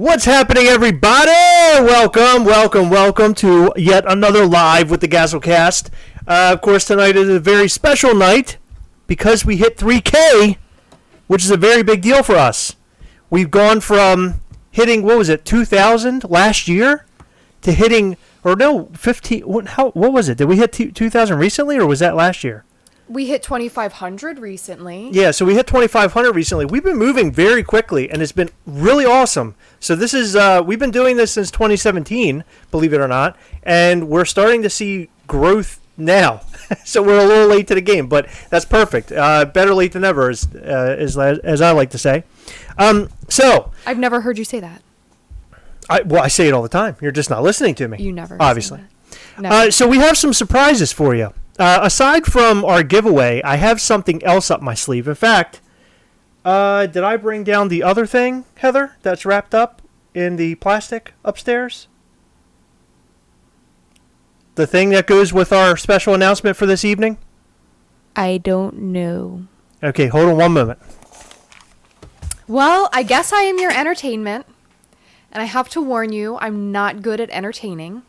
What's happening, everybody? Welcome to yet another live with the Gastlecast. Of course, tonight is a very special night because we hit 3K, which is a very big deal for us. We've gone from hitting, 2,000 last year to hitting, 15, what was it? Did we hit 2,000 recently, or was that last year? We hit 2,500 recently. Yeah, so we hit 2,500 recently. We've been moving very quickly, and it's been really awesome. So this is, we've been doing this since 2017, believe it or not, and we're starting to see growth now. So we're a little late to the game, but that's perfect. Better late than never, as I like to say. So I've never heard you say that. I say it all the time. You're just not listening to me. You never. Obviously. Never. So we have some surprises for you. Aside from our giveaway, I have something else up my sleeve. In fact, did I bring down the other thing, Heather, that's wrapped up in the plastic upstairs? The thing that goes with our special announcement for this evening? I don't know. Okay, hold on one moment. Well, I guess I am your entertainment. And I have to warn you, I'm not good at entertaining.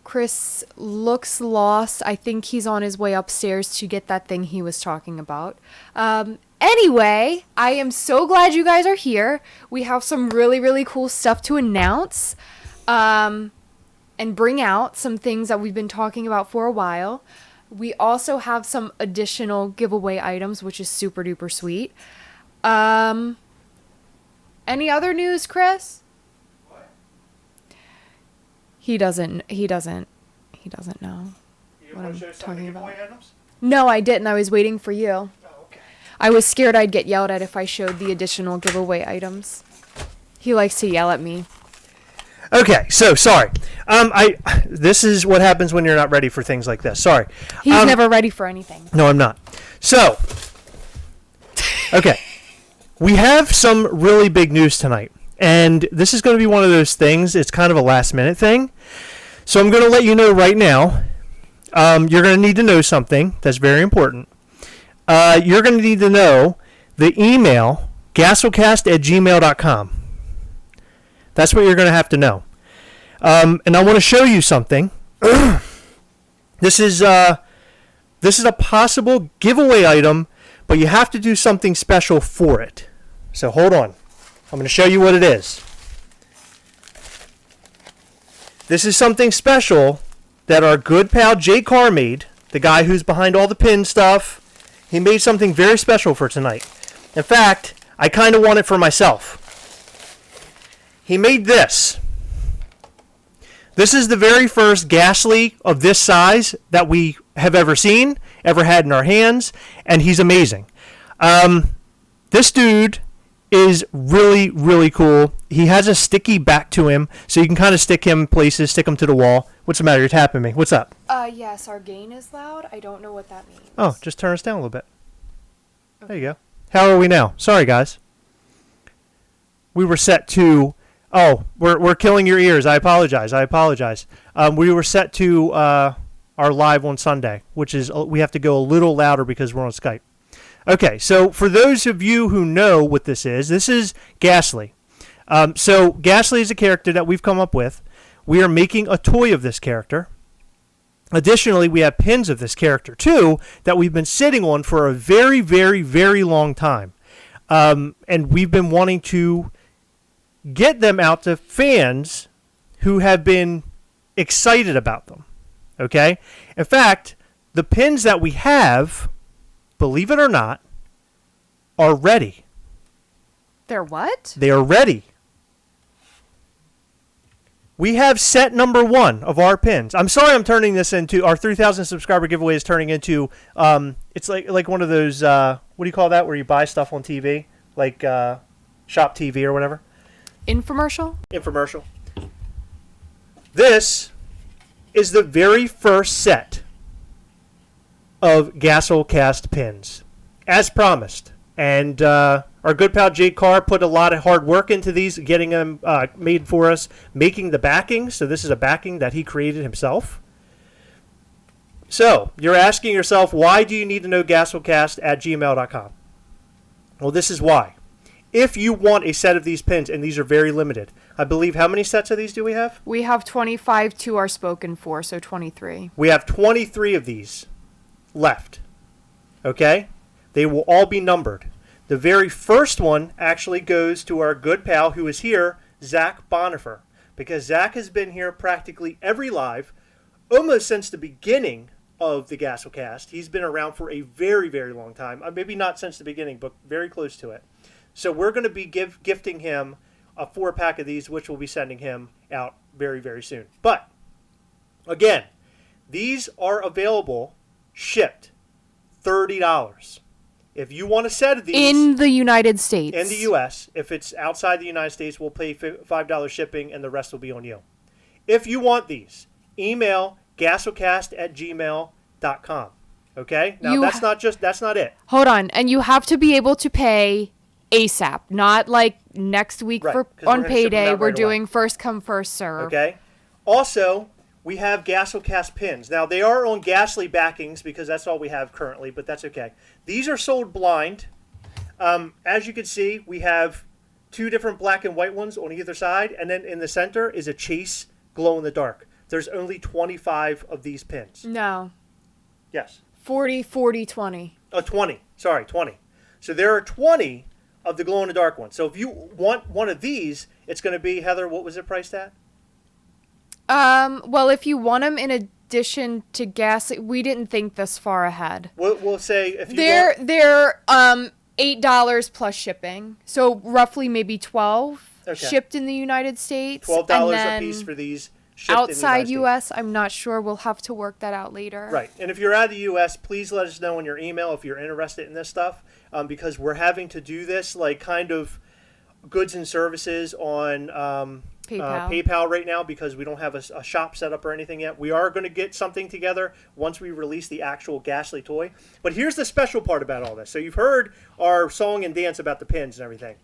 Chris looks lost. I think he's on his way upstairs to get that thing he was talking about. Anyway, I am so glad you guys are here. We have some really, really cool stuff to announce and bring out some things that we've been talking about for a while. We also have some additional giveaway items, which is super duper sweet. Any other news, Chris? He doesn't know what I'm talking about. No, I didn't. I was waiting for you. Oh, okay. I was scared I'd get yelled at if I showed the additional giveaway items. He likes to yell at me. Okay, so sorry. This is what happens when you're not ready for things like this. Sorry. He's never ready for anything. No, I'm not. So, okay. We have some really big news tonight. And this is going to be one of those things. It's kind of a last-minute thing. So I'm going to let you know right now. You're going to need to know something that's very important. You're going to need to know the email, gastlecast@gmail.com. That's what you're going to have to know. And I want to show you something. This is a possible giveaway item, but you have to do something special for it. So hold on. I'm going to show you what it is. This is something special that our good pal Jay Carr made, the guy who's behind all the pin stuff. He made something very special for tonight. In fact, I kind of want it for myself. He made this. This is the very first Ghastly of this size that we have ever seen, ever had in our hands, and he's amazing. This dude is really, really cool. He has a sticky back to him, so you can kind of stick him places, stick him to the wall. What's the matter? You're tapping me. What's up? Yes, our gain is loud. I don't know what that means. Oh, just turn us down a little bit. Okay. There you go. How are we now? Sorry, guys. We were set to... Oh, we're killing your ears. I apologize. We were set to our live on Sunday, which is... We have to go a little louder because we're on Skype. Okay, so for those of you who know what this is Ghastly. So Ghastly is a character that we've come up with. We are making a toy of this character. Additionally, we have pins of this character, too, that we've been sitting on for a very, very, very long time. And we've been wanting to get them out to fans who have been excited about them. Okay? In fact, the pins that we have... Believe it or not, are ready. They're what? They are ready. We have set number 1 of our pins. I'm sorry I'm turning this into, our 3,000 subscriber giveaway is turning into, it's like one of those, what do you call that, where you buy stuff on TV? Like Shop TV or whatever? Infomercial. This is the very first set of Gastlecast pins, as promised. And our good pal Jake Carr put a lot of hard work into these, getting them made for us, making the backing. So this is a backing that he created himself. So you're asking yourself, why do you need to know Gastlecast@gmail.com? Well, this is why. if you want a set of these pins, and these are very limited, I believe, how many sets of these do we have? We have 25 to our spoken for, so 23. We have 23 of these left. Okay? They will all be numbered. The very first one actually goes to our good pal who is here, Zach Bonifer, because Zach has been here practically every live, almost since the beginning of the Gastlecast. He's been around for a very, very long time. Maybe not since the beginning, but very close to it. So we're going to be gifting him a 4-pack of these, which we'll be sending him out very, very soon. But, again, these are available, shipped, $30. If you want a set of these... In the United States. In the U.S. If it's outside the United States, we'll pay $5 shipping, and the rest will be on you. If you want these, email gastlecast@gmail.com. Okay? Now, that's not it. Hold on. And you have to be able to pay ASAP, not like next week Right, on payday. We're right doing away. first come, first serve. Okay? Also, we have Gastlecast pins. Now, they are on Gastly backings because that's all we have currently, but that's okay. These are sold blind. As you can see, we have 2 different black and white ones on either side, and then in the center is a Chase glow-in-the-dark. There's only 25 of these pins. No. Yes. 40, 40, 20. Oh, 20. Sorry, 20. So there are 20 of the glow-in-the-dark ones. So if you want one of these, it's going to be, Heather, what was it priced at? Well, if you want them in addition to gas, we didn't think this far ahead. We'll say if you they're $8 plus shipping, so roughly maybe 12 shipped in the United States. $12 a piece for these. Outside U.S., I'm not sure. We'll have to work that out later. Right, and if you're out of the U.S., please let us know in your email if you're interested in this stuff, because we're having to do this like kind of goods and services on PayPal right now because we don't have a shop set up or anything yet. We are going to get something together once we release the actual Gastly toy. But here's the special part about all this. So you've heard our song and dance about the pins and everything.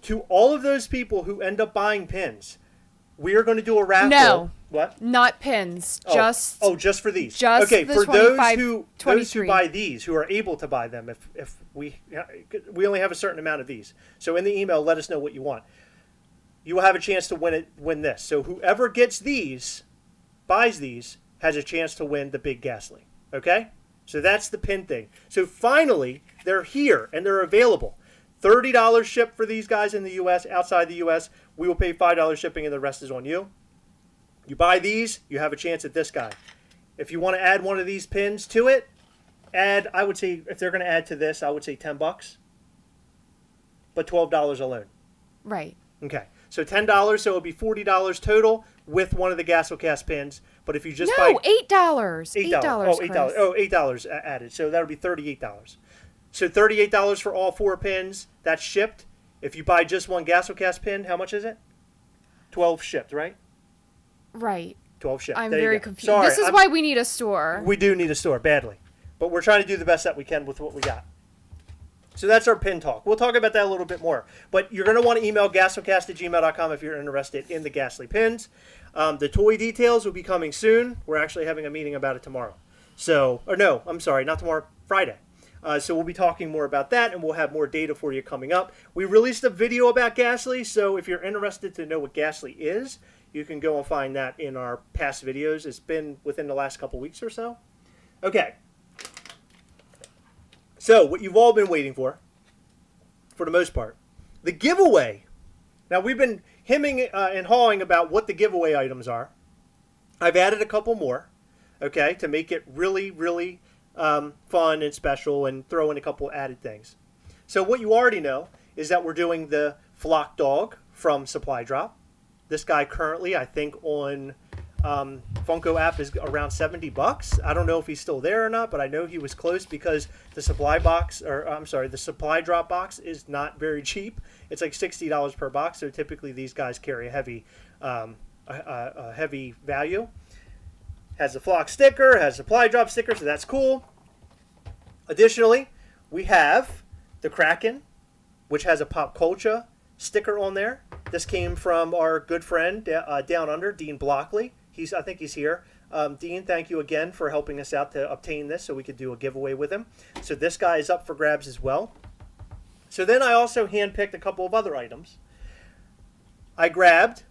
To all of those people who end up buying pins, we are going to do a raffle. No. What? Not pins. Just for these. Just okay, the for 25, those who buy these, who are able to buy them, if we only have a certain amount of these. So in the email, let us know what you want. You will have a chance to win this. So whoever gets these, buys these, has a chance to win the big Gastly. Okay? So that's the pin thing. So finally, they're here and they're available. $30 shipped for these guys in the U.S. Outside the U.S., we will pay $5 shipping and the rest is on you. You buy these, you have a chance at this guy. If you want to add one of these pins to it, I would say, if they're going to add to this, I would say $10. But $12 alone. Right. Okay. So $10, so it would be $40 total with one of the Gastlecast pins. But if you just buy... No, $8. $8. Oh, $8. Oh, $8 added. So that would be $38. So $38 for all 4 pins. That's shipped. If you buy just one Gastlecast pin, how much is it? 12 shipped, right? Right. 12 shipped. I'm There you very go. confused. Sorry, This is why we need a store. We do need a store, badly. But we're trying to do the best that we can with what we got. So that's our pin talk. We'll talk about that a little bit more. But you're going to want to email gastlecast@gmail.com if you're interested in the Gastly pins. The toy details will be coming soon. We're actually having a meeting about it tomorrow. Not tomorrow, Friday. So we'll be talking more about that, and we'll have more data for you coming up. We released a video about Gastly, so if you're interested to know what Gastly is, you can go and find that in our past videos. It's been within the last couple weeks or so. Okay. So, what you've all been waiting for the most part, the giveaway. Now, we've been hemming and hawing about what the giveaway items are. I've added a couple more, okay, to make it really, really fun and special and throw in a couple added things. So, what you already know is that we're doing the Flock Dog from Supply Drop. This guy currently, I think, on Funko app is around $70. I don't know if he's still there or not, but I know he was close because the Supply Drop box is not very cheap. It's like $60 per box, so typically these guys carry a heavy value. Has a Flock sticker, has a Supply Drop sticker, so that's cool. Additionally, we have the Kraken, which has a Pop Culture sticker on there. This came from our good friend down under, Dean Blockley. I think he's here. Dean, thank you again for helping us out to obtain this so we could do a giveaway with him. So this guy is up for grabs as well. So then I also handpicked a couple of other items. I grabbed,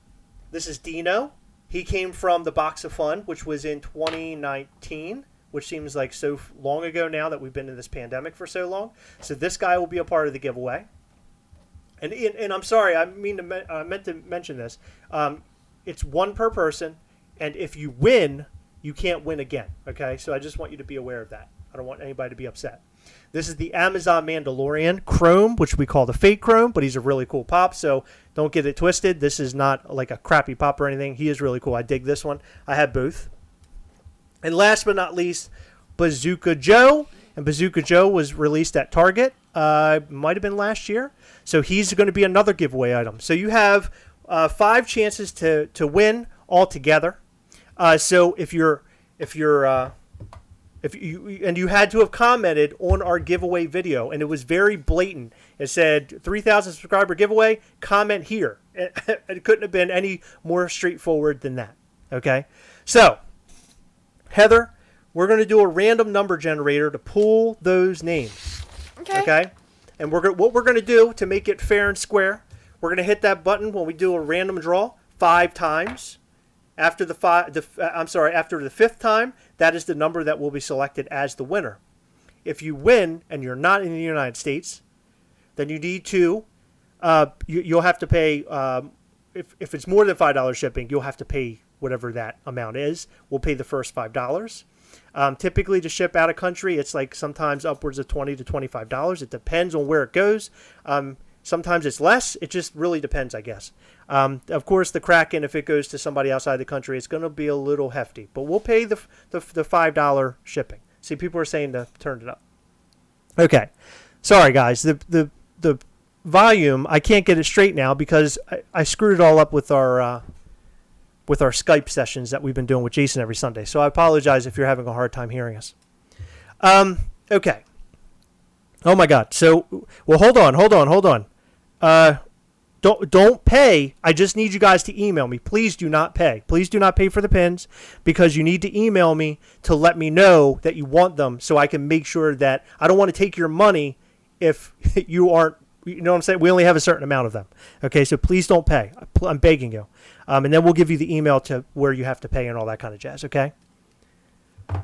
this is Dino. He came from the Box of Fun, which was in 2019, which seems like so long ago now that we've been in this pandemic for so long. So this guy will be a part of the giveaway. And I'm sorry, I meant to mention this. It's one per person, and if you win, you can't win again. Okay, so I just want you to be aware of that. I don't want anybody to be upset. This is the Amazon Mandalorian Chrome, which we call the fake Chrome, but he's a really cool pop, so don't get it twisted. This is not like a crappy pop or anything. He is really cool. I dig this one. I have both. And last but not least, Bazooka Joe. And Bazooka Joe was released at Target. Might have been last year. So he's going to be another giveaway item. So you have 5 chances to win altogether. So if you had to have commented on our giveaway video, and it was very blatant. It said 3,000 subscriber giveaway. Comment here. It couldn't have been any more straightforward than that. Okay, so Heather, we're going to do a random number generator to pull those names. Okay, and what we're going to do to make it fair and square, we're going to hit that button when we do a random draw 5 times. After the 5th time, that is the number that will be selected as the winner. If you win and you're not in the United States, then you need to, you'll have to pay, if it's more than $5 shipping, you'll have to pay whatever that amount is. We'll pay the first $5. Typically to ship out of country, it's like sometimes upwards of $20 to $25. It depends on where it goes. Sometimes it's less. It just really depends, I guess. Of course, the Kraken, if it goes to somebody outside the country, it's going to be a little hefty. But we'll pay the $5 shipping. See, people are saying to turn it up. Okay. Sorry, guys. The volume, I can't get it straight now because I screwed it all up with our Skype sessions that we've been doing with Jason every Sunday. So I apologize if you're having a hard time hearing us. Okay. Oh, my God. So, well, hold on. Don't pay. I just need you guys to email me. Please do not pay. Please do not pay for the pins because you need to email me to let me know that you want them so I can make sure that I don't want to take your money if you aren't, you know what I'm saying? We only have a certain amount of them. Okay, so please don't pay. I'm begging you. And then we'll give you the email to where you have to pay and all that kind of jazz, okay?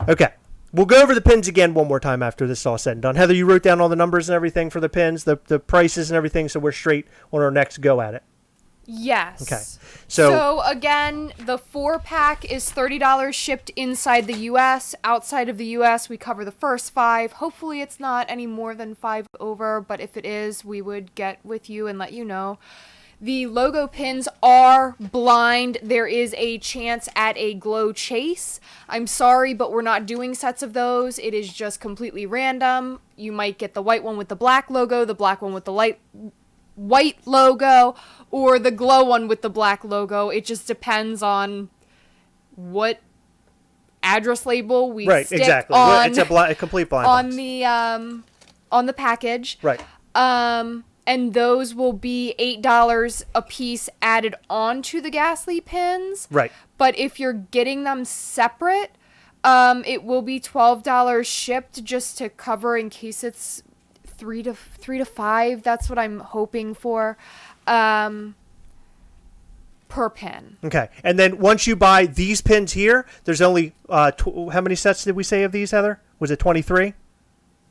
Okay. We'll go over the pins again one more time after this is all said and done. Heather, you wrote down all the numbers and everything for the pins, the prices and everything, so we're straight on our next go at it. Yes. Okay. So again, the 4-pack is $30 shipped inside the U.S. Outside of the U.S., we cover the first 5. Hopefully it's not any more than 5 over, but if it is, we would get with you and let you know. The logo pins are blind. There is a chance at a glow chase. I'm sorry, but we're not doing sets of those. It is just completely random. You might get the white one with the black logo, the black one with the white logo, or the glow one with the black logo. It just depends on what address label we stick exactly. on. It's a complete blind box. On the package. Right. And those will be $8 a piece added onto the Ghastly pins. Right. But if you're getting them separate, it will be $12 shipped just to cover in case it's 3 to 5. That's what I'm hoping for. Per pin. Okay. And then once you buy these pins here, there's only how many sets did we say of these, Heather? Was it 23?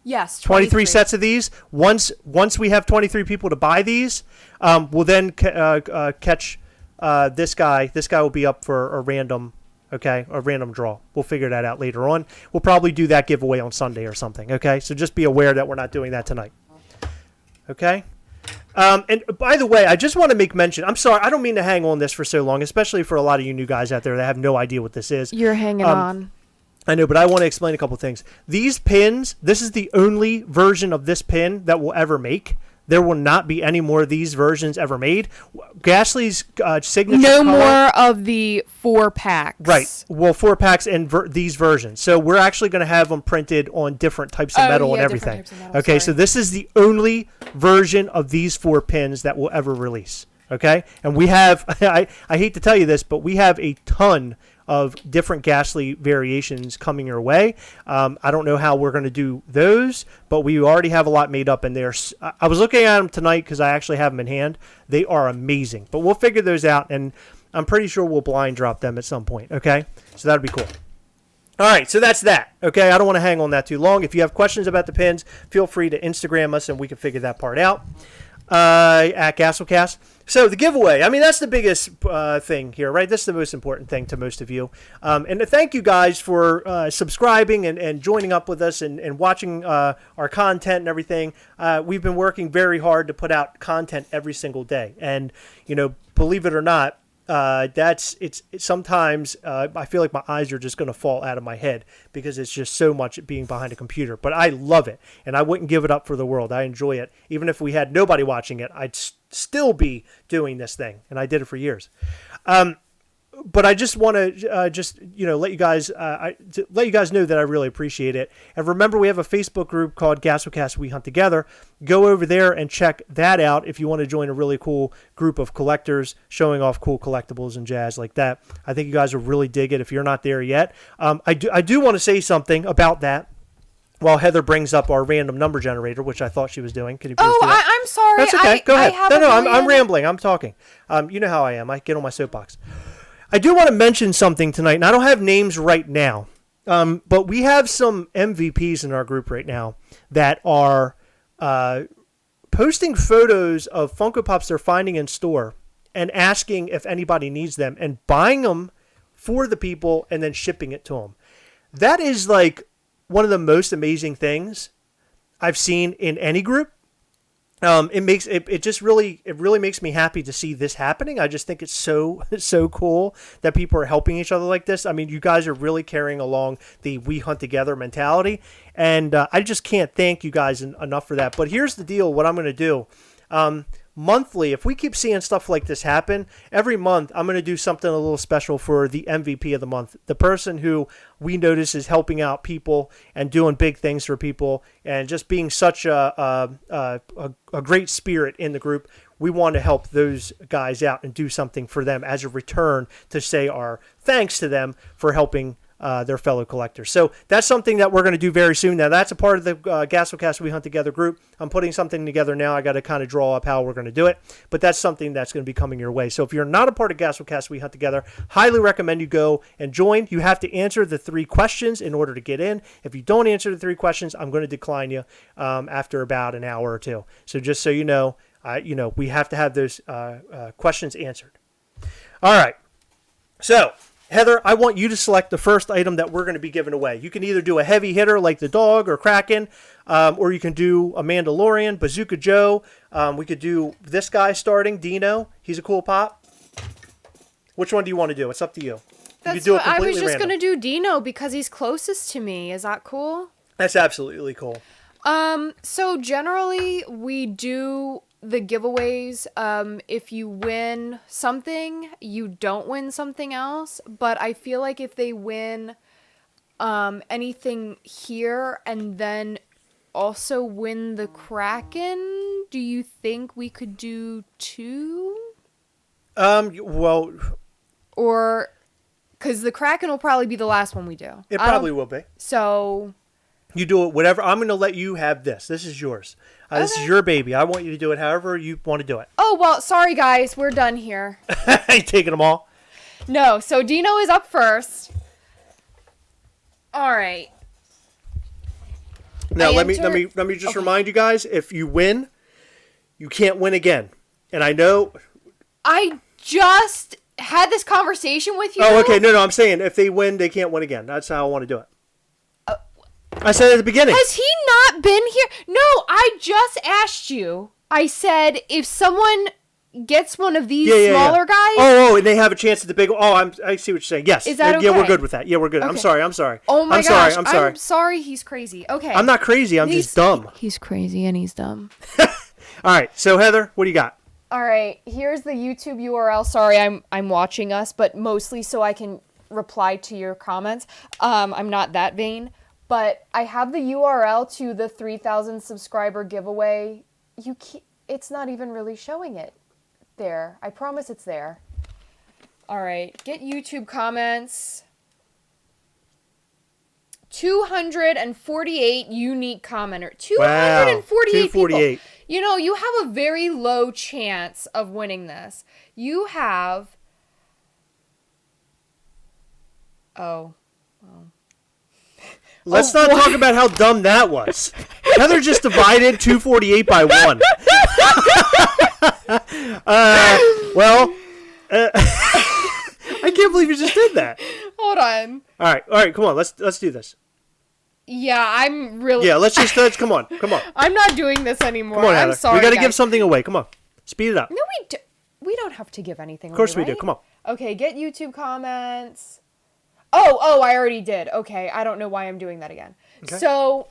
Yes, 23 sets of these. Once we have 23 people to buy these, we'll then catch this guy. This guy will be up for a random draw. We'll figure that out later on. We'll probably do that giveaway on Sunday or something, okay? So just be aware that we're not doing that tonight. Okay? And by the way, I just want to make mention, I'm sorry, I don't mean to hang on this for so long, especially for a lot of you new guys out there that have no idea what this is. You're hanging on. I know, but I want to explain a couple things. These pins, this is the only version of this pin that we'll ever make. There will not be any more of these versions ever made. Ghastly's signature No color, more of the 4-packs. Right. Well, 4-packs and these versions. So we're actually going to have them printed on different types of metal and everything. Different types of metal, okay, sorry. so this is the only version of these 4 pins that we'll ever release. Okay? And we have, I hate to tell you this, but we have a ton of different Ghastly variations coming your way. I don't know how we're going to do those, but we already have a lot made up in there. I was looking at them tonight because I actually have them in hand. They are amazing, but we'll figure those out, and I'm pretty sure we'll blind drop them at some point, okay? So that'd be cool. All right, so that's that, okay? I don't want to hang on that too long. If you have questions about the pins, feel free to Instagram us, and we can figure that part out at Gastlecast. So the giveaway, I mean, that's the biggest thing here, right? That's the most important thing to most of you. And to thank you guys for subscribing and joining up with us and watching our content and everything. We've been working very hard to put out content every single day. And, you know, believe it or not, it's sometimes I feel like my eyes are just going to fall out of my head because it's just so much being behind a computer, but I love it and I wouldn't give it up for the world. I enjoy it. Even if we had nobody watching it, I'd still be doing this thing, and I did it for years. But I just want to let you guys know that I really appreciate it. And remember, we have a Facebook group called Gastlecast We Hunt Together. Go over there and check that out if you want to join a really cool group of collectors showing off cool collectibles and jazz like that. I think you guys will really dig it if you're not there yet. I do want to say something about that while Heather brings up our random number generator, which I thought she was doing. Could you please do that? I'm sorry. That's okay. Go ahead. I'm I'm rambling. I'm talking. You know how I am. I get on my soapbox. I do want to mention something tonight, and I don't have names right now, but we have some MVPs in our group right now that are posting photos of Funko Pops they're finding in store and asking if anybody needs them and buying them for the people and then shipping it to them. That is like one of the most amazing things I've seen in any group. It really makes me happy to see this happening. I just think it's so cool that people are helping each other like this. I mean, you guys are really carrying along the We Hunt Together mentality, and I just can't thank you guys enough for that. But here's the deal: what I'm going to do. Monthly, if we keep seeing stuff like this happen, every month I'm going to do something a little special for the MVP of the month, the person who we notice is helping out people and doing big things for people and just being such a great spirit in the group. We want to help those guys out and do something for them as a return to say our thanks to them for helping their fellow collectors. So that's something that we're going to do very soon. Now, that's a part of the Gastlecast We Hunt Together group. I'm putting something together now. I got to kind of draw up how we're going to do it, but that's something that's going to be coming your way. So if you're not a part of Gastlecast We Hunt Together, highly recommend you go and join. You have to answer the 3 questions in order to get in. If you don't answer the 3 questions, I'm going to decline you after about an hour or 2. So just so you know, we have to have those questions answered. All right. So Heather, I want you to select the first item that we're going to be giving away. You can either do a heavy hitter like the dog or Kraken, or you can do a Mandalorian, Bazooka Joe. We could do this guy starting, Dino. He's a cool pop. Which one do you want to do? It's up to you. You could do it completely I was just random. going to do Dino because he's closest to me. Is that cool? That's absolutely cool. So generally we do the giveaways. If you win something, you don't win something else. But I feel like if they win anything here and then also win the Kraken, do you think we could do 2? Well, or because the Kraken will probably be the last one we do. It probably will be. So you do it whatever. I'm going to let you have this. This is yours. This is your baby. I want you to do it however you want to do it. Oh, well, sorry, guys. We're done here. I ain't taking them all. No, so Dino is up first. All right. Now, let me just remind you guys, if you win, you can't win again. And I know... I just had this conversation with you. Oh, okay. No, I'm saying if they win, they can't win again. That's how I want to do it. I said at the beginning. Has he not been here? No, I just asked you. I said if someone gets one of these smaller guys. Oh, and they have a chance at the big one. Oh, I see what you're saying. Yes. Is that okay? Yeah, we're good with that. Yeah, we're good. Okay. I'm sorry. Oh my gosh. I'm sorry. I'm sorry he's crazy. Okay. I'm not crazy. I'm just dumb. He's crazy and he's dumb. All right. So, Heather, what do you got? All right. Here's the YouTube URL. Sorry, I'm watching us, but mostly so I can reply to your comments. I'm not that vain. But I have the URL to the 3,000 subscriber giveaway. It's not even really showing it there. I promise it's there. All right. Get YouTube comments. 248 unique commenters. 248 people. 248. You know, you have a very low chance of winning this. You have... Oh. Let's not talk about how dumb that was. Heather just divided 248 by 1. I can't believe you just did that. Hold on. All right, come on, let's do this. Yeah, I'm really... Yeah, let's come on. I'm not doing this anymore. Come on, Heather. I'm sorry, We got to guys. give something away. Come on. Speed it up. No, we don't have to give anything away, Of course we do. right? Come on. Okay, get YouTube comments. Oh, I already did. Okay, I don't know why I'm doing that again. Okay. So,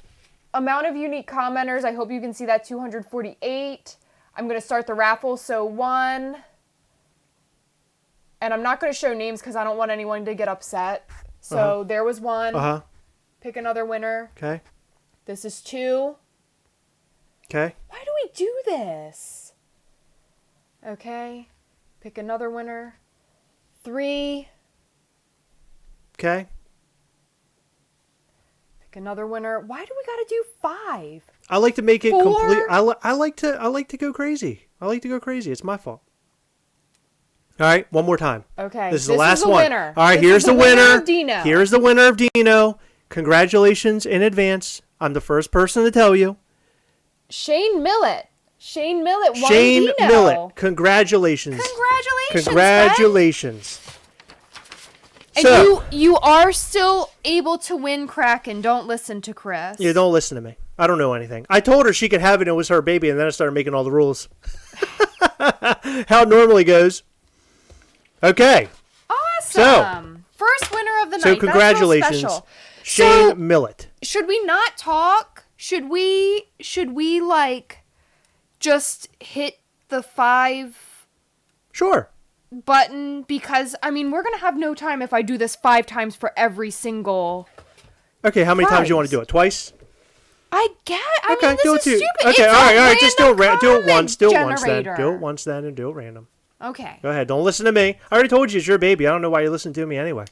amount of unique commenters. I hope you can see that 248. I'm going to start the raffle. So, 1. And I'm not going to show names because I don't want anyone to get upset. So, there was 1. Uh-huh. Pick another winner. Okay. This is 2. Okay. Why do we do this? Okay. Pick another winner. 3. Okay. Pick another winner. Why do we gotta do 5? I like to make it 4. complete. I like to go crazy. I like to go crazy. It's my fault. All right, one more time. Okay. This is the last one. Winner. All right, This here's is the winner. Of Dino. Here's the winner of Dino. Congratulations in advance. I'm the first person to tell you. Shane Millett. Shane Millett won Shane Dino. Millett. Congratulations. Congratulations. And So, you are still able to win Kraken. Don't listen to Chris. yeah, don't listen to me. I don't know anything. I told her she could have it and it was her baby, and then I started making all the rules. How it normally goes. Okay. Awesome. First winner of the night. So congratulations, That's real special. Shane So, Millett. should we not talk? Should we like just hit the 5 Sure. button? Because I mean, we're gonna have no time if I do this 5 times for every single. Okay, how many times do you want to do it? Twice? I Okay, mean, do this it is too. stupid. Okay, It's all a right. Just do it. random Do it once. Do it comment once then. generator. Do it once then, and do it random. Okay. Go ahead. Don't listen to me. I already told you it's your baby. I don't know why you listen to me anyway.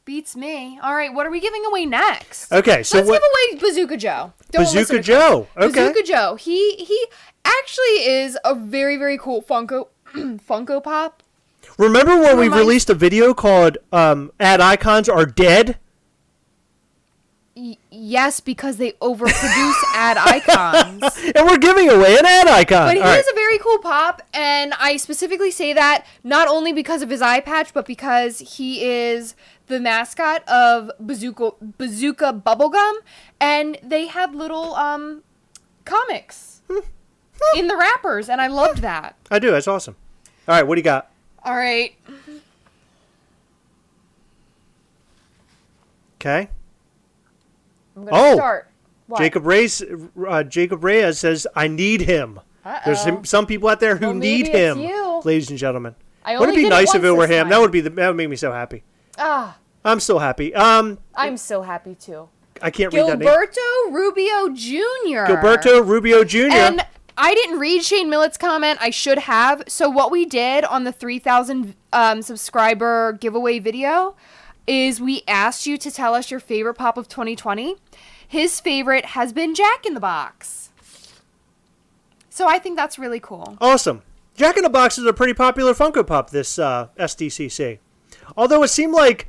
Beats me. All right, what are we giving away next? Okay, so let's give away Bazooka Joe. Don't listen Bazooka to Joe. Chris. Okay. Bazooka Joe. He actually is a very, very cool Funko Pop. Remember when we released a video called "Ad Icons Are Dead"? Yes, because they overproduce ad icons. And we're giving away an ad icon. But he All is right. a very cool pop, and I specifically say that not only because of his eye patch, but because he is the mascot of Bazooka Bubblegum, and they had little comics in the wrappers, and I loved that. I do. That's awesome. All right, what do you got? All right. Okay. I'm going to start. What? Jacob Reyes says, "I need him." There's some people out there who Well, need maybe it's him, you. ladies and gentlemen. I Wouldn't only it be did nice if once it were this him? time. That would make me so happy. I'm still happy. I'm so happy too. I can't read that name. Gilberto Rubio Jr. Gilberto Rubio Jr. And I didn't read Shane Millett's comment. I should have. So what we did on the 3,000 subscriber giveaway video is we asked you to tell us your favorite pop of 2020. His favorite has been Jack in the Box. So I think that's really cool. Awesome. Jack in the Box is a pretty popular Funko Pop this SDCC. Although it seemed like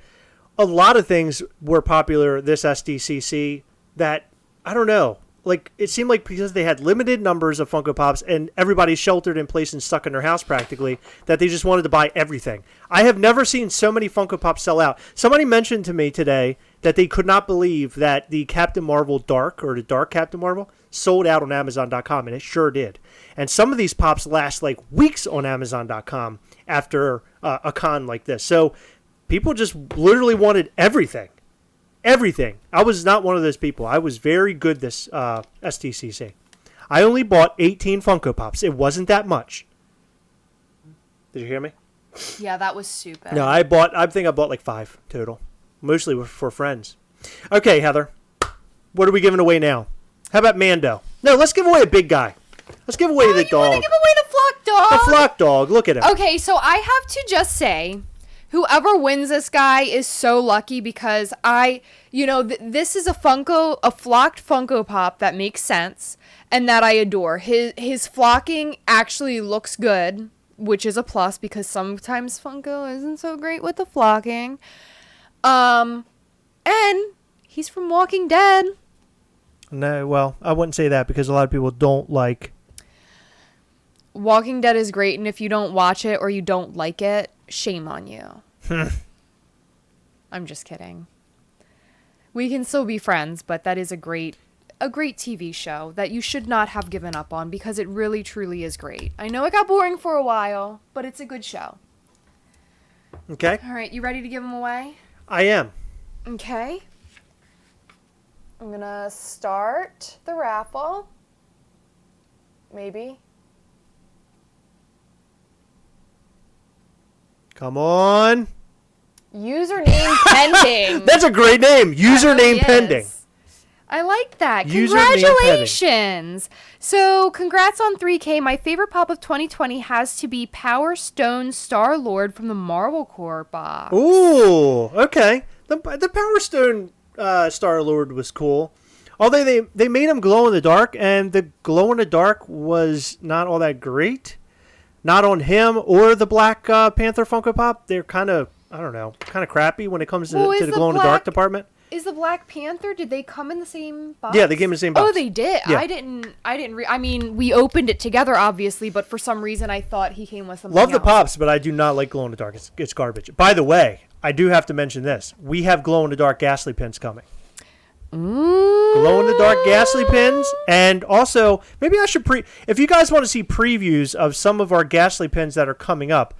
a lot of things were popular this SDCC that, I don't know, like it seemed like because they had limited numbers of Funko Pops and everybody's sheltered in place and stuck in their house practically, that they just wanted to buy everything. I have never seen so many Funko Pops sell out. Somebody mentioned to me today that they could not believe that the Captain Marvel Dark, or the Dark Captain Marvel, sold out on Amazon.com, and it sure did. And some of these pops last like weeks on Amazon.com after a con like this. So people just literally wanted everything. Everything. I was not one of those people. I was very good this STCC. I only bought 18 Funko Pops. It wasn't that much. Did you hear me? Yeah, that was stupid. No, I think I bought like 5 total. Mostly for friends. Okay, Heather. What are we giving away now? How about Mando? No, let's give away a big guy. Let's give away the You dog. want to give away the flock dog. The flock dog. Look at him. Okay, so I have to just say, whoever wins this guy is so lucky because this is a flocked Funko Pop that makes sense and that I adore. His flocking actually looks good, which is a plus because sometimes Funko isn't so great with the flocking. And he's from Walking Dead. No, well, I wouldn't say that because a lot of people don't like. Walking Dead is great, and if you don't watch it or you don't like it, shame on you. I'm just kidding. We can still be friends, but that is a great TV show that you should not have given up on because it really, truly is great. I know it got boring for a while, but it's a good show. Okay. All right, you ready to give them away? I am. Okay. I'm going to start the raffle. Maybe. Come on. Username pending. That's a great name. Username Really pending. I like that. Username Congratulations. So, congrats on 3K. My favorite pop of 2020 has to be Power Stone Star-Lord from the Marvel Corps box. Ooh, okay. The Power Stone Star-Lord was cool. Although they made him glow in the dark, and the glow in the dark was not all that great. Not on him or the Black Panther Funko Pop. They're kind of, I don't know, kind of crappy when it comes to the glow in the dark department. Is the Black Panther, did they come in the same box? Yeah, they came in the same box. Oh, they did? Yeah. I mean, we opened it together, obviously, but for some reason I thought he came with something Love the else. pops, but I do not like glow in the dark. It's garbage. By the way, I do have to mention this. We have glow in the dark Ghastly pins coming. Ooh. Glow in the dark Ghastly pins, and also maybe I should if you guys want to see previews of some of our Ghastly pins that are coming up,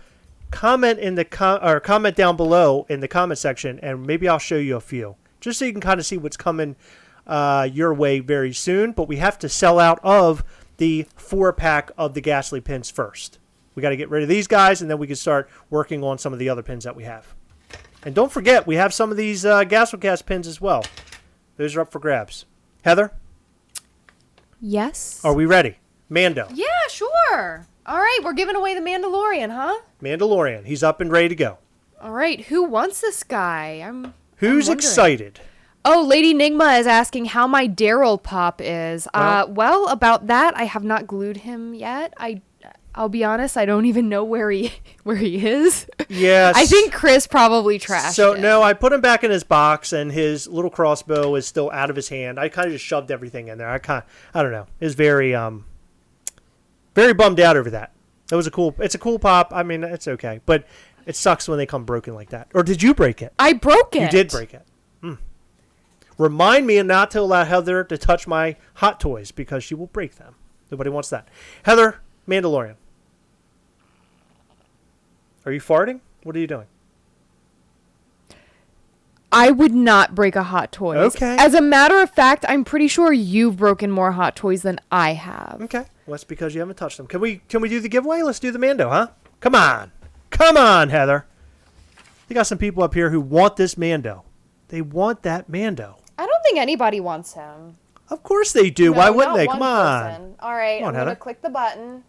comment in the comment down below in the comment section, and maybe I'll show you a few just so you can kind of see what's coming your way very soon. But we have to sell out of the 4-pack of the Ghastly pins first. We got to get rid of these guys, and then we can start working on some of the other pins that we have. And don't forget, we have some of these Gastlecast pins as well. Those are up for grabs. Heather? Yes. Are we ready? Mando. Yeah, sure. All right, we're giving away the Mandalorian, huh? Mandalorian. He's up and ready to go. All right, who wants this guy? Who's I'm excited? Oh, Lady Nigma is asking how my Daryl pop is. Well, about that, I have not glued him yet. I'll be honest, I don't even know where he is. Yes. I think Chris probably trashed it. No, I put him back in his box, and his little crossbow is still out of his hand. I kind of just shoved everything in there. I don't know. It was very bummed out over that. It's a cool pop. I mean, it's okay, but it sucks when they come broken like that. Or did you break it? I broke it. You did break it. Remind me not to allow Heather to touch my hot toys because she will break them. Nobody wants that. Heather, Mandalorian. Are you farting? What are you doing? I would not break a Hot Toys. Okay. As a matter of fact, I'm pretty sure you've broken more Hot Toys than I have. Okay. Well, that's because you haven't touched them. Can we do the giveaway? Let's do the Mando, huh? Come on, Heather. You got some people up here who want this Mando. They want that Mando. I don't think anybody wants him. Of course they do. No, Why wouldn't not they? one Come on. person. All right, Come on, I'm going Heather. to click the button.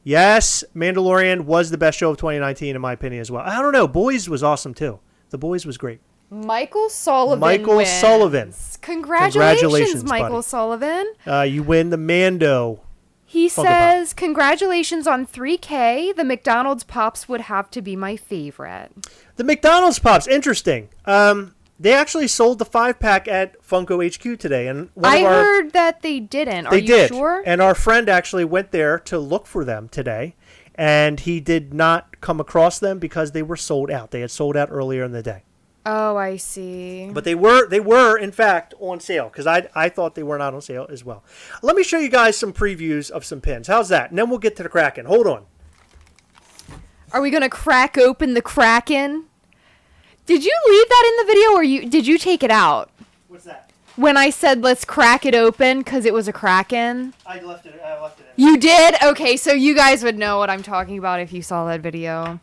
Yes, Mandalorian was the best show of 2019 in my opinion as well. I don't know. Boys was awesome too. The Boys was great. Michael Sullivan wins. Congratulations, Michael buddy. Sullivan. You win the Mando. He Funko says, congratulations on 3K. The McDonald's Pops would have to be my favorite. The McDonald's Pops, interesting. They actually sold the 5-pack at Funko HQ today, and I heard that they didn't. Are you did. sure? And our friend actually went there to look for them today, and he did not come across them because they were sold out. They had sold out earlier in the day. Oh, I see. But they were in fact on sale because I thought they were not on sale as well. Let me show you guys some previews of some pins. How's that? And then we'll get to the Kraken. Hold on. Are we going to crack open the Kraken? Did you leave that in the video or did you take it out? What's that? When I said let's crack it open because it was a Kraken? I left it in. You did? Okay, so you guys would know what I'm talking about if you saw that video.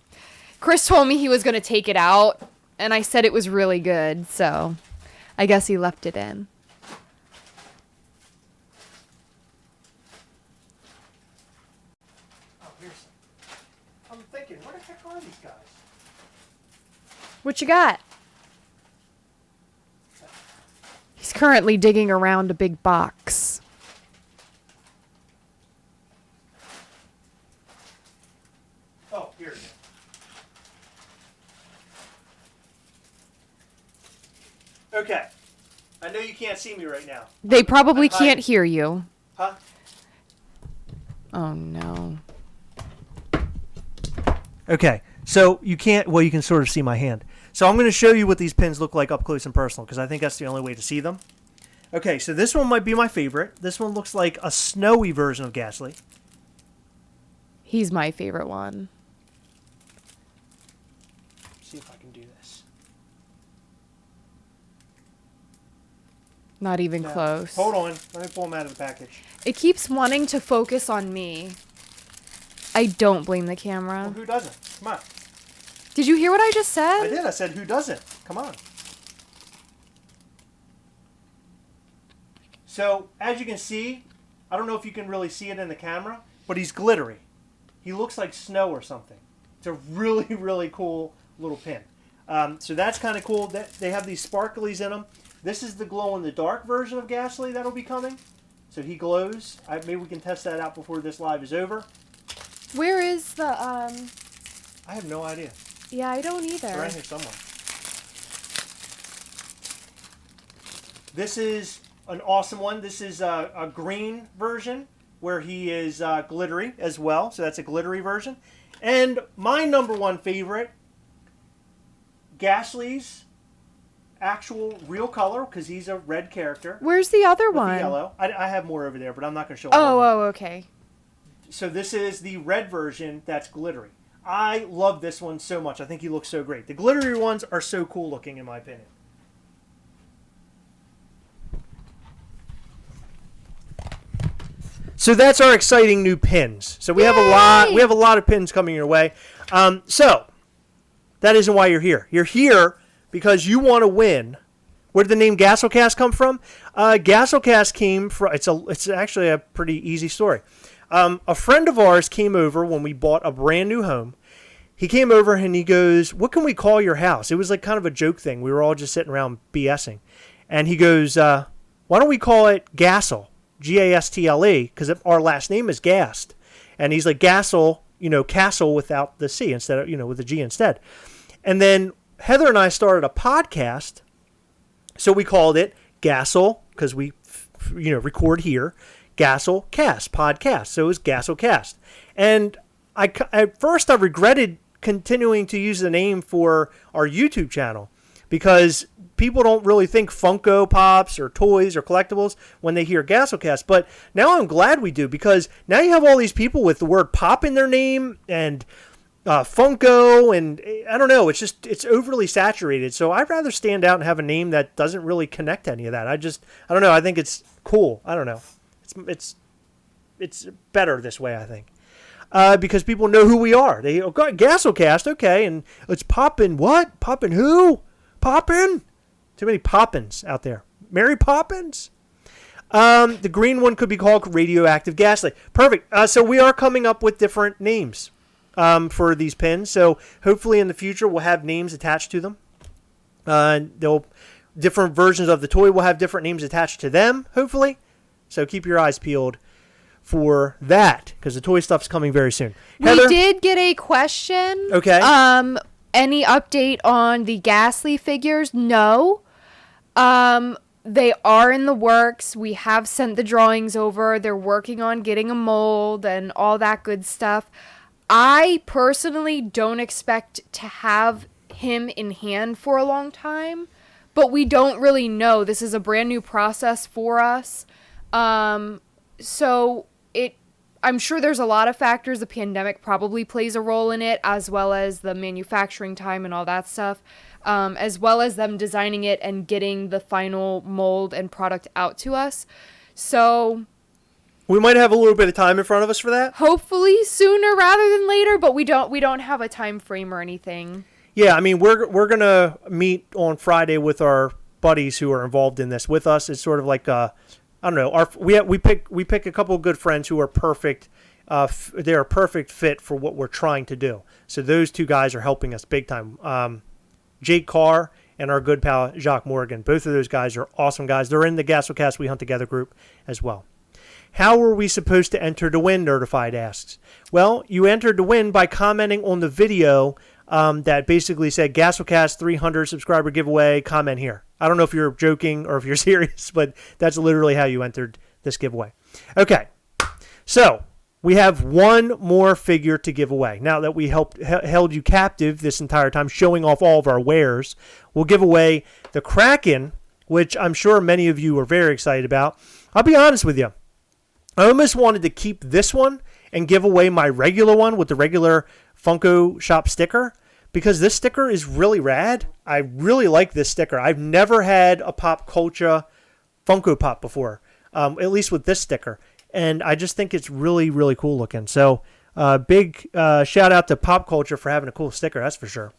Chris told me he was going to take it out, and I said it was really good, so I guess he left it in. thinking, where the heck are these guys? What you got? He's currently digging around a big box. Oh, here it is. Okay. I know you can't see me right now. They probably I'm hiding. can't hear you. Huh? Oh, no. Okay. So you can't, well, you can sort of see my hand. So I'm going to show you what these pins look like up close and personal because I think that's the only way to see them. Okay, so this one might be my favorite. This one looks like a snowy version of Ghastly. He's my favorite one. Let's see if I can do this. Not even No. close. Hold on. Let me pull them out of the package. It keeps wanting to focus on me. I don't blame the camera. Well, who doesn't? Come on. Did you hear what I just said? I did. I said, who doesn't? Come on. So, as you can see, I don't know if you can really see it in the camera, but he's glittery. He looks like snow or something. It's a really, really cool little pin. So that's kind of cool. They have these sparklies in them. This is the glow-in-the-dark version of Ghastly that'll be coming. So he glows. Maybe we can test that out before this live is over. Where is the, I have no idea. Yeah, I don't either. They're right here somewhere. This is an awesome one. This is a green version where he is glittery as well. So that's a glittery version. And my number one favorite, Ghastly's actual real color, because he's a red character. Where's the other With one? the yellow. I have more over there, but I'm not going to show all of them. Okay. So this is the red version that's glittery. I love this one so much. I think he looks so great. The glittery ones are so cool looking, in my opinion. So that's our exciting new pins. So we have a lot. We have a lot of pins coming your way. So that isn't why you're here. You're here because you want to win. Where did the name Gastlecast come from? Gastlecast came from. It's actually a pretty easy story. A friend of ours came over when we bought a brand new home. He came over and he goes, "What can we call your house?" It was like kind of a joke thing. We were all just sitting around BSing. And he goes, "Why don't we call it Gastle? Gastle, because our last name is Gast." And he's like, Gastle, castle without the C instead of, with the G instead. And then Heather and I started a podcast. So we called it Gastle because we, record here. Gastlecast podcast. So it was Gastlecast. And at first I regretted continuing to use the name for our YouTube channel because people don't really think Funko Pops or toys or collectibles when they hear Gastlecast. But now I'm glad we do because now you have all these people with the word pop in their name and Funko, and I don't know, it's overly saturated. So I'd rather stand out and have a name that doesn't really connect to any of that. I don't know. I think it's cool. I don't know. It's better this way, I think. Because people know who we are. They go, Gastlecast, okay, and it's poppin'. What? Poppin' who? Poppin'? Too many Poppins out there. Mary Poppins? The green one could be called Radioactive Ghastly. Perfect. So we are coming up with different names for these pins. So hopefully in the future we'll have names attached to them. Different versions of the toy will have different names attached to them, hopefully. So keep your eyes peeled for that because the toy stuff's coming very soon. Heather? We did get a question. Okay. Any update on the Ghastly figures? No. They are in the works. We have sent the drawings over. They're working on getting a mold and all that good stuff. I personally don't expect to have him in hand for a long time, but we don't really know. This is a brand new process for us. So I'm sure there's a lot of factors. The pandemic probably plays a role in it, as well as the manufacturing time and all that stuff, as well as them designing it and getting the final mold and product out to us. So we might have a little bit of time in front of us for that. Hopefully sooner rather than later, but we don't have a time frame or anything. Yeah, I mean we're gonna meet on Friday with our buddies who are involved in this with us. It's sort of like I don't know. We pick a couple of good friends who are perfect they're a perfect fit for what we're trying to do. So those two guys are helping us big time. Jake Carr and our good pal Jacques Morgan. Both of those guys are awesome guys. They're in the Gastlecast We Hunt Together group as well. How were we supposed to enter to win, Nerdified asks. Well, you entered to win by commenting on the video that basically said Gastlecast 300 subscriber giveaway, comment here. I don't know if you're joking or if you're serious, but that's literally how you entered this giveaway. Okay, so we have one more figure to give away. Now that we held you captive this entire time, showing off all of our wares, we'll give away the Kraken, which I'm sure many of you are very excited about. I'll be honest with you. I almost wanted to keep this one and give away my regular one with the regular Funko Shop sticker because this sticker is really rad. I really like this sticker. I've never had a Pop Culture Funko Pop before, at least with this sticker. And I just think it's really, really cool looking. So big shout out to Pop Culture for having a cool sticker, that's for sure.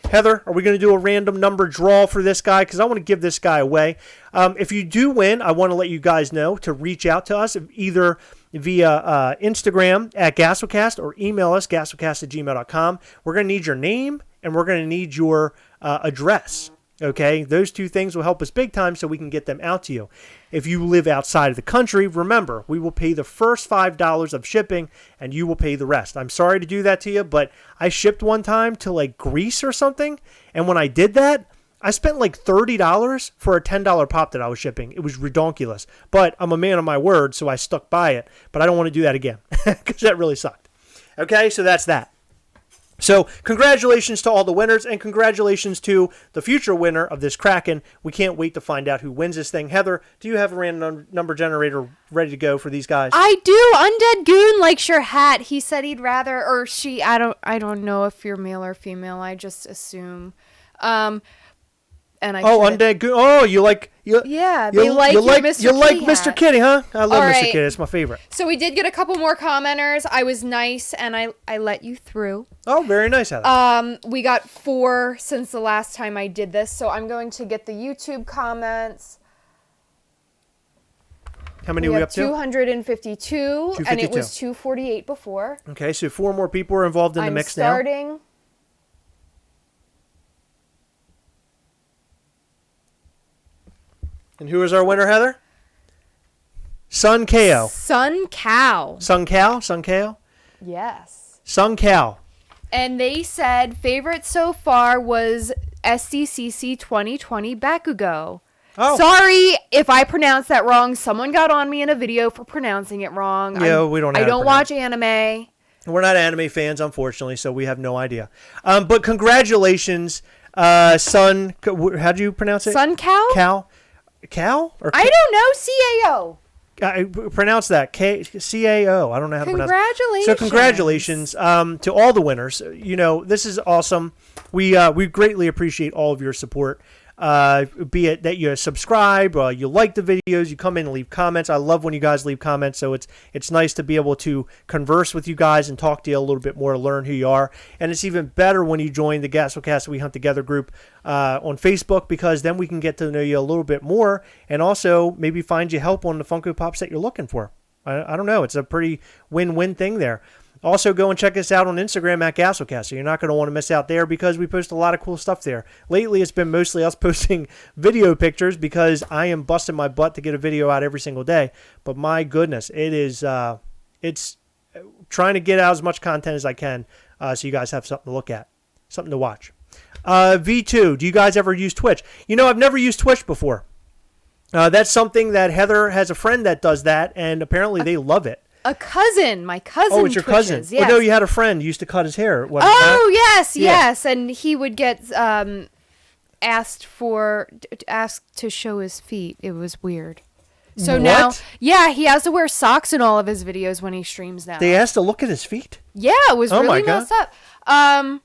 Heather, are we going to do a random number draw for this guy? Because I want to give this guy away. If you do win, I want to let you guys know to reach out to us either via Instagram at Gastlecast or email us, gastlecast@gmail.com. We're going to need your name and we're going to need your address. Okay, those two things will help us big time so we can get them out to you. If you live outside of the country, remember, we will pay the first $5 of shipping and you will pay the rest. I'm sorry to do that to you, but I shipped one time to like Greece or something. And when I did that, I spent like $30 for a $10 pop that I was shipping. It was redonkulous, but I'm a man of my word, so I stuck by it. But I don't want to do that again because that really sucked. Okay, so that's that. So congratulations to all the winners and congratulations to the future winner of this Kraken. We can't wait to find out who wins this thing. Heather, do you have a random number generator ready to go for these guys? I do. Undead Goon likes your hat. He said he'd rather, or she, I don't know if you're male or female. I just assume. And I Undead Goon. Oh, you like you? Yeah, they like your Mr. You like Kitty Mr. hat. Kitty, huh? I love All Mr. right. Kitty. It's my favorite. So we did get a couple more commenters. I was nice and I let you through. Oh, very nice, Heather. We got 4 since the last time I did this, so I'm going to get the YouTube comments. How many are we up to? 252, and it was 248 before. Okay, so 4 more people are involved in the mix now. I'm starting. And who is our winner, Heather? Sun Kao. Sun Cow. Sun Kao? Sun Kao? Yes. Sun Kao. And they said favorite so far was SDCC 2020 Bakugo. Oh. Sorry if I pronounced that wrong. Someone got on me in a video for pronouncing it wrong. Yeah, we don't know. I don't watch anime. We're not anime fans, unfortunately, so we have no idea. But congratulations, Sun. How do you pronounce it? Sun Cow? Cow? Cow? Or I don't know. CAO. Pronounce that. CAO. I don't know how to pronounce it. Congratulations. So congratulations to all the winners. You know, this is awesome. We greatly appreciate all of your support. Be it that you subscribe, you like the videos, you come in and leave comments. I love when you guys leave comments, so it's nice to be able to converse with you guys and talk to you a little bit more, learn who you are. And it's even better when you join the Gastlecast We Hunt Together group on Facebook, because then we can get to know you a little bit more and also maybe find you help on the Funko Pops that you're looking for. I don't know. It's a pretty win-win thing there. Also, go and check us out on Instagram at Gastlecast. So you're not going to want to miss out there because we post a lot of cool stuff there. Lately, it's been mostly us posting video pictures because I am busting my butt to get a video out every single day. But my goodness, it's trying to get out as much content as I can so you guys have something to look at, something to watch. V2, do you guys ever use Twitch? You know, I've never used Twitch before. That's something that Heather has a friend that does that, and apparently they love it. My cousin. Oh, it's your cousin. Yes. Well, no, you had a friend who used to cut his hair. Yes, and he would get asked to show his feet. It was weird. So what? now, yeah, he has to wear socks in all of his videos when he streams now. They asked to look at his feet? Yeah, it was really messed up. I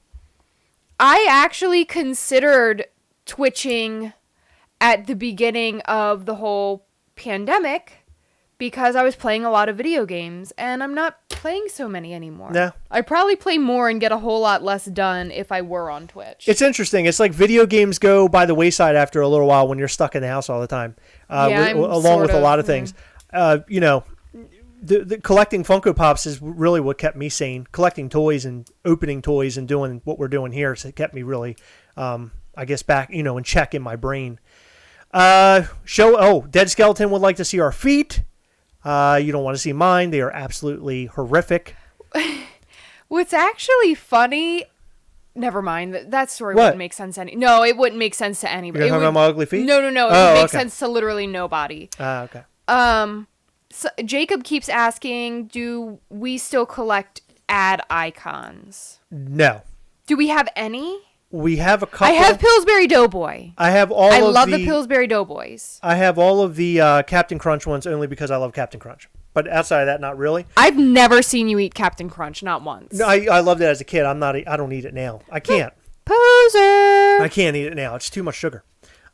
actually considered twitching at the beginning of the whole pandemic because I was playing a lot of video games, and I'm not playing so many anymore. Yeah. I'd probably play more and get a whole lot less done if I were on Twitch. It's interesting. It's like video games go by the wayside after a little while when you're stuck in the house all the time, along with a lot of things. You know, the collecting Funko Pops is really what kept me sane. Collecting toys and opening toys and doing what we're doing here, so it kept me really, I guess, back, in check in my brain. Dead Skeleton would like to see our feet. You don't want to see mine. They are absolutely horrific. What's actually funny... Never mind. That story What? wouldn't make sense. No, it wouldn't make sense to anybody. You're talking about my ugly feet? No. It would make sense to literally nobody. Okay. So Jacob keeps asking, do we still collect ad icons? No. Do we have any? We have a couple. I have Pillsbury Doughboy. I love the Pillsbury Doughboys. I have all of the Captain Crunch ones only because I love Captain Crunch. But outside of that, not really. I've never seen you eat Captain Crunch, not once. No, I loved it as a kid. I don't eat it now. I can't. Poser. I can't eat it now. It's too much sugar.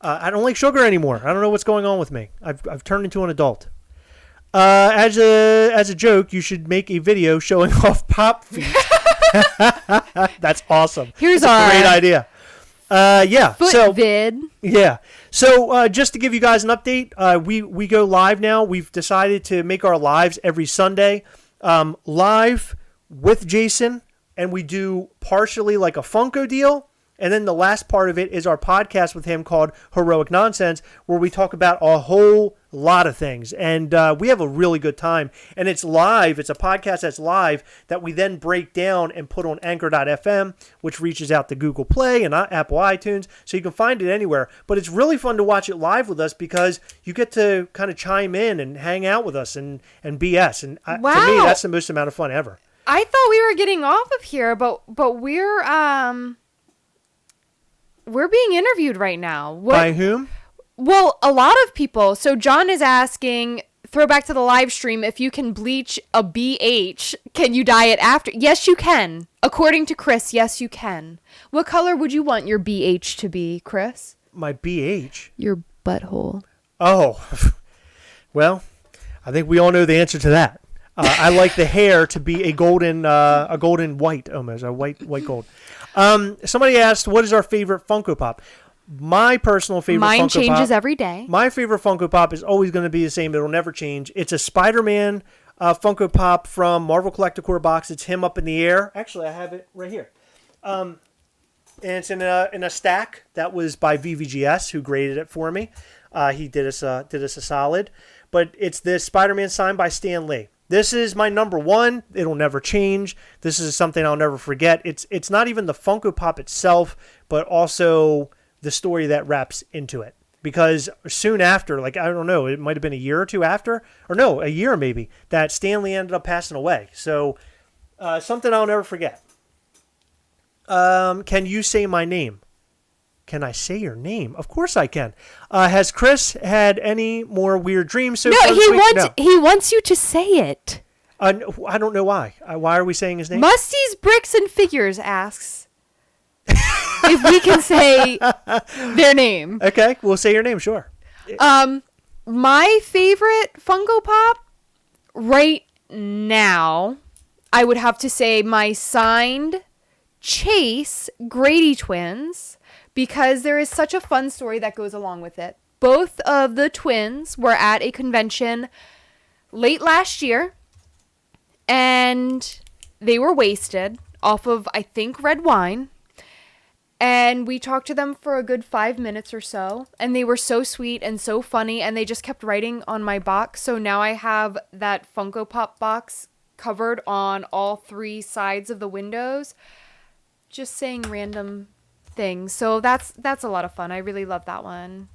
I don't like sugar anymore. I don't know what's going on with me. I've turned into an adult. As a joke, you should make a video showing off pop feet. That's awesome. Here's That's a great idea. Foot vid. Yeah. So just to give you guys an update, we go live now. We've decided to make our lives every Sunday live with Jason, and we do partially like a Funko deal. And then the last part of it is our podcast with him called Heroic Nonsense, where we talk about a whole lot of things. And we have a really good time. And it's live. It's a podcast that's live that we then break down and put on Anchor.fm, which reaches out to Google Play and Apple iTunes. So you can find it anywhere. But it's really fun to watch it live with us because you get to kind of chime in and hang out with us and BS. And wow. To me, that's the most amount of fun ever. I thought we were getting off of here, but we're being interviewed right now. By whom? Well, a lot of people. So John is asking, throwback to the live stream, if you can bleach a BH, can you dye it after? Yes, you can. According to Chris, yes, you can. What color would you want your BH to be, Chris? My BH? Your butthole. Oh, well, I think we all know the answer to that. I like the hair to be a golden white, almost a white gold. Somebody asked, what is our favorite Funko Pop? My personal favorite Mine Funko Pop. Mine changes every day. My favorite Funko Pop is always going to be the same. It'll never change. It's a Spider-Man Funko Pop from Marvel Collector box. It's him up in the air. Actually, I have it right here. And it's in a stack that was by VVGS, who graded it for me. He did us a solid. But it's this Spider-Man signed by Stan Lee. This is my number one. It'll never change. This is something I'll never forget. It's not even the Funko Pop itself, but also the story that wraps into it. Because soon after, like, I don't know, it might have been a year or two after, or no, a year maybe, that Stan Lee ended up passing away. So something I'll never forget. Can you say my name? Can I say your name? Of course I can. Has Chris had any more weird dreams so far this week? He wants you to say it. I don't know why. Why are we saying his name? Musty's Bricks and Figures asks if we can say their name. Okay, we'll say your name, sure. My favorite Funko Pop right now, I would have to say my signed Chase Grady twins, because there is such a fun story that goes along with it. Both of the twins were at a convention late last year, and they were wasted off of, I think, red wine. And we talked to them for a good 5 minutes or so, and they were so sweet and so funny, and they just kept writing on my box. So now I have that Funko Pop box covered on all three sides of the windows, just saying random things. So that's a lot of fun. I really love that one.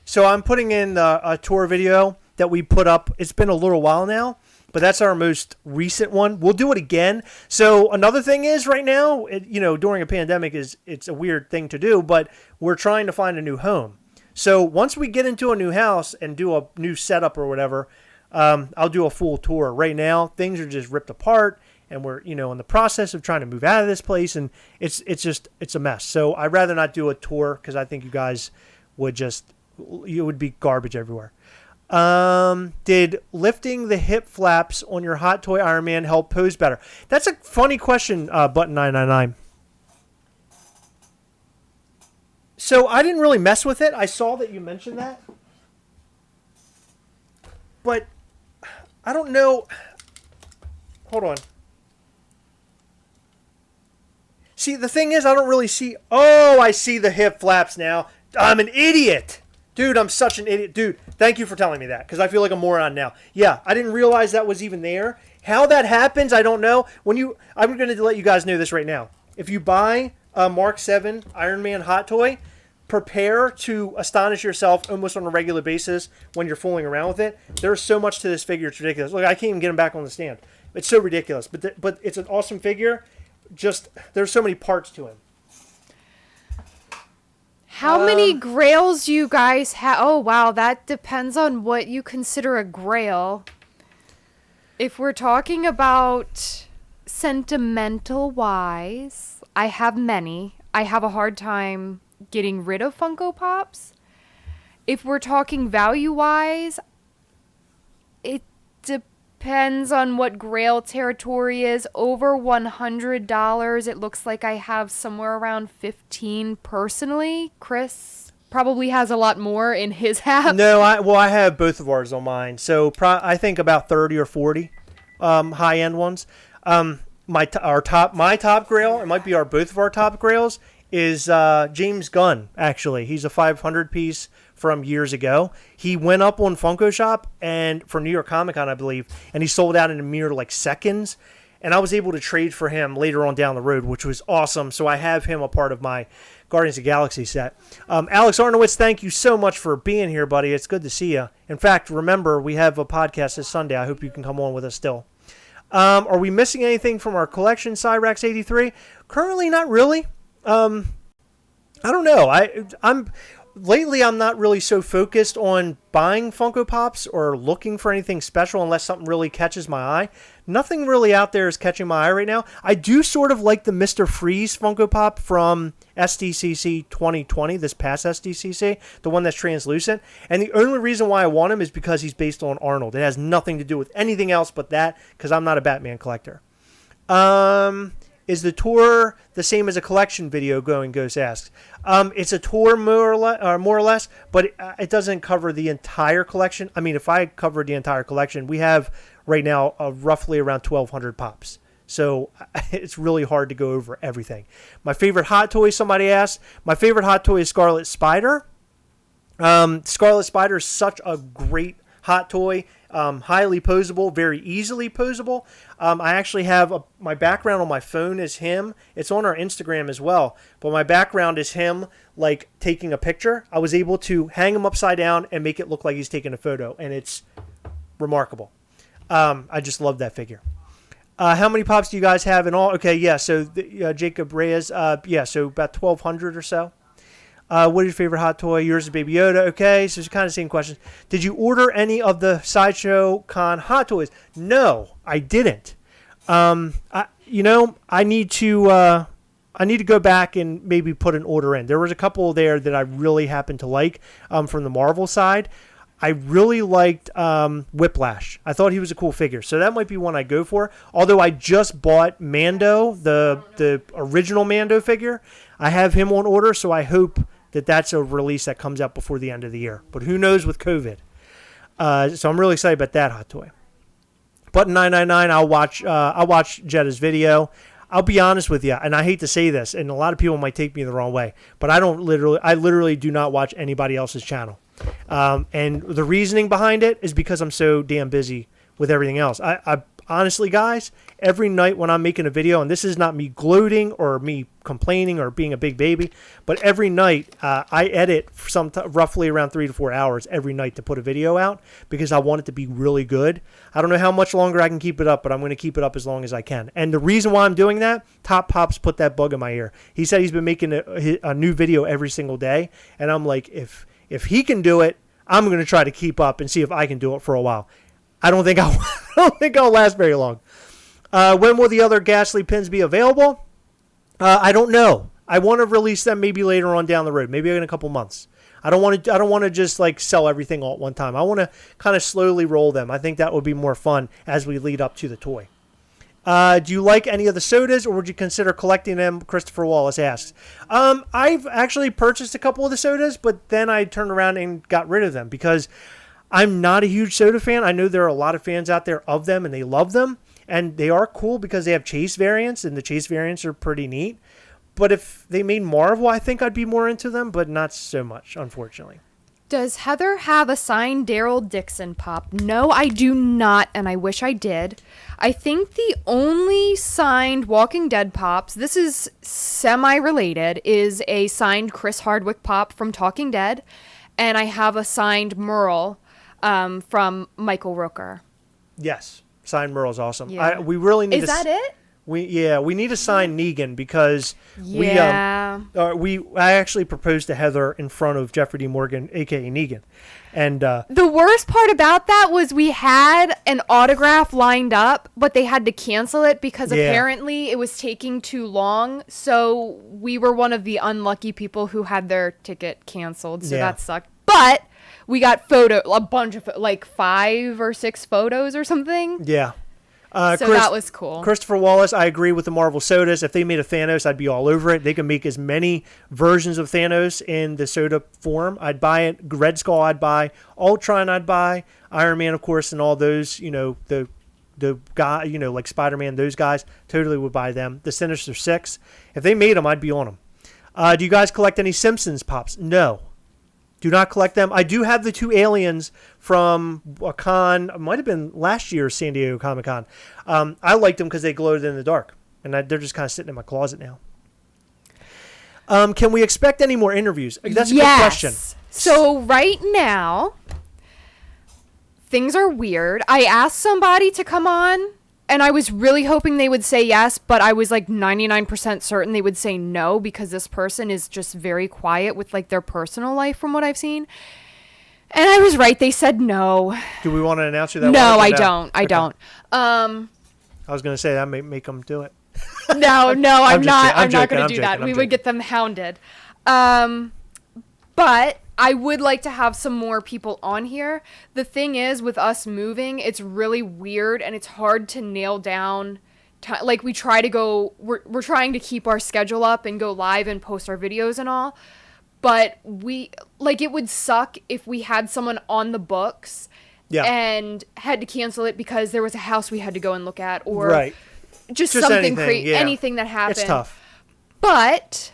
So I'm putting in a tour video that we put up. It's been a little while now, but that's our most recent one. We'll do it again. So another thing is right now, during a pandemic, it's a weird thing to do, but we're trying to find a new home. So once we get into a new house and do a new setup or whatever, I'll do a full tour. Right now, things are just ripped apart, and we're in the process of trying to move out of this place, and it's a mess. So I'd rather not do a tour because I think you guys would it would be garbage everywhere. Did lifting the hip flaps on your Hot Toy Iron Man help pose better? That's a funny question, Button 999. So I didn't really mess with it. I saw that you mentioned that. But I don't know. Hold on. See, the thing is, I don't really see... Oh, I see the hip flaps now. I'm an idiot. Dude, I'm such an idiot. Dude, thank you for telling me that, because I feel like a moron now. Yeah, I didn't realize that was even there. How that happens, I don't know. I'm going to let you guys know this right now. If you buy a Mark 7 Iron Man hot toy, prepare to astonish yourself almost on a regular basis when you're fooling around with it. There's so much to this figure, it's ridiculous. Look, I can't even get him back on the stand. It's so ridiculous, but it's an awesome figure. Just, there's so many parts to him. How many grails do you guys have? Oh, wow. That depends on what you consider a grail. If we're talking about sentimental-wise, I have many. I have a hard time getting rid of Funko Pops. If we're talking value-wise, it depends on what grail territory is. Over $100, it looks like I have somewhere around 15 personally. Chris probably has a lot more in his app. No, I have both of ours on mine. So I think about 30 or 40 high-end ones. My top grail, it might be both of our top grails, is James Gunn, actually. He's a 500 piece from years ago. He went up on Funko Shop and for New York Comic Con, I believe, and he sold out in a mere seconds. And I was able to trade for him later on down the road, which was awesome. So I have him a part of my Guardians of the Galaxy set. Alex Arnowitz, thank you so much for being here, buddy. It's good to see you. In fact, remember, we have a podcast this Sunday. I hope you can come on with us still. Are we missing anything from our collection, Cyrax 83? Currently, not really. I don't know. Lately, I'm not really so focused on buying Funko Pops or looking for anything special unless something really catches my eye. Nothing really out there is catching my eye right now. I do sort of like the Mr. Freeze Funko Pop from SDCC 2020, this past SDCC, the one that's translucent. And the only reason why I want him is because he's based on Arnold. It has nothing to do with anything else but that, because I'm not a Batman collector. Is the tour the same as a collection video? Going Ghost asks. It's a tour more or less, but it doesn't cover the entire collection. I mean, if I covered the entire collection, we have right now roughly around 1,200 pops. So it's really hard to go over everything. My favorite hot toy, somebody asked. My favorite hot toy is Scarlet Spider. Scarlet Spider is such a great hot toy. Highly posable, very easily posable. I actually have my background on my phone is him. It's on our Instagram as well. But my background is him, like, taking a picture. I was able to hang him upside down and make it look like he's taking a photo. And it's remarkable. I just love that figure. How many pops do you guys have in all? Okay, yeah, so Jacob Reyes, so about 1,200 or so. What is your favorite hot toy? Yours is Baby Yoda. Okay, so it's kind of the same question. Did you order any of the Sideshow Con hot toys? No, I didn't. I need to go back and maybe put an order in. There was a couple there that I really happened to like from the Marvel side. I really liked Whiplash. I thought he was a cool figure, so that might be one I go for. Although I just bought Mando, the original Mando figure. I have him on order, so I hope that that's a release that comes out before the end of the year. But who knows with COVID? So I'm really excited about that hot toy. Button 999, I'll watch Jetta's video. I'll be honest with you, and I hate to say this, and a lot of people might take me the wrong way, but I literally do not watch anybody else's channel. And the reasoning behind it is because I'm so damn busy with everything else. I honestly, guys, every night when I'm making a video, and this is not me gloating or me complaining or being a big baby, but every night I edit roughly around 3 to 4 hours every night to put a video out because I want it to be really good. I don't know how much longer I can keep it up, but I'm going to keep it up as long as I can. And the reason why I'm doing that, Top Pops put that bug in my ear. He said he's been making a new video every single day, and I'm like, if he can do it, I'm going to try to keep up and see if I can do it for a while. I don't think I'll last very long. When will the other Ghastly pins be available? I don't know. I want to release them maybe later on down the road, maybe in a couple months. I don't want to just like sell everything all at one time. I want to kind of slowly roll them. I think that would be more fun as we lead up to the toy. Do you like any of the sodas, or would you consider collecting them? Christopher Wallace asks. I've actually purchased a couple of the sodas, but then I turned around and got rid of them because I'm not a huge soda fan. I know there are a lot of fans out there of them, and they love them. And they are cool because they have chase variants, and the chase variants are pretty neat. But if they made Marvel, I think I'd be more into them, but not so much, unfortunately. Does Heather have a signed Daryl Dixon pop? No, I do not, and I wish I did. I think the only signed Walking Dead pops, this is semi-related, is a signed Chris Hardwick pop from Talking Dead, and I have a signed Merle from Michael Rooker. Yes, signed Merle's awesome. Yeah. We really need Is that it? We need to sign Negan because Yeah. I actually proposed to Heather in front of Jeffrey D. Morgan, aka Negan, and The worst part about that was we had an autograph lined up, but they had to cancel it because apparently it was taking too long. So we were one of the unlucky people who had their ticket canceled. So that sucked. But we got a bunch of like 5 or 6 photos or something. yeah. So that was cool. Christopher Wallace, I agree with the Marvel sodas. If they made a Thanos, I'd be all over it. They can make as many versions of Thanos in the soda form. I'd buy it. Red Skull, I'd buy. Ultron, I'd buy. Iron Man, of course, and all those, the guy, like Spider-Man, those guys, totally would buy them. The Sinister Six. If they made them, I'd be on them. Do you guys collect any Simpsons pops? No. Do not collect them. I do have the 2 aliens from a con. It might have been last year's San Diego Comic-Con. I liked them because they glowed in the dark. And they're just kind of sitting in my closet now. Can we expect any more interviews? That's a good question. So right now, things are weird. I asked somebody to come on, and I was really hoping they would say yes, but I was like 99% certain they would say no because this person is just very quiet with like their personal life from what I've seen. And I was right. They said no. Do we want to announce who that No, was? I don't. I don't. I was going to say that may make them do it. No, I'm not. I'm not going to do joking, that. We would get them hounded. But I would like to have some more people on here. The thing is, with us moving, it's really weird and it's hard to nail down. Like we try to go, we're trying to keep our schedule up and go live and post our videos and all. But it would suck if we had someone on the books and had to cancel it because there was a house we had to go and look at or just something crazy, anything that happened. It's tough. But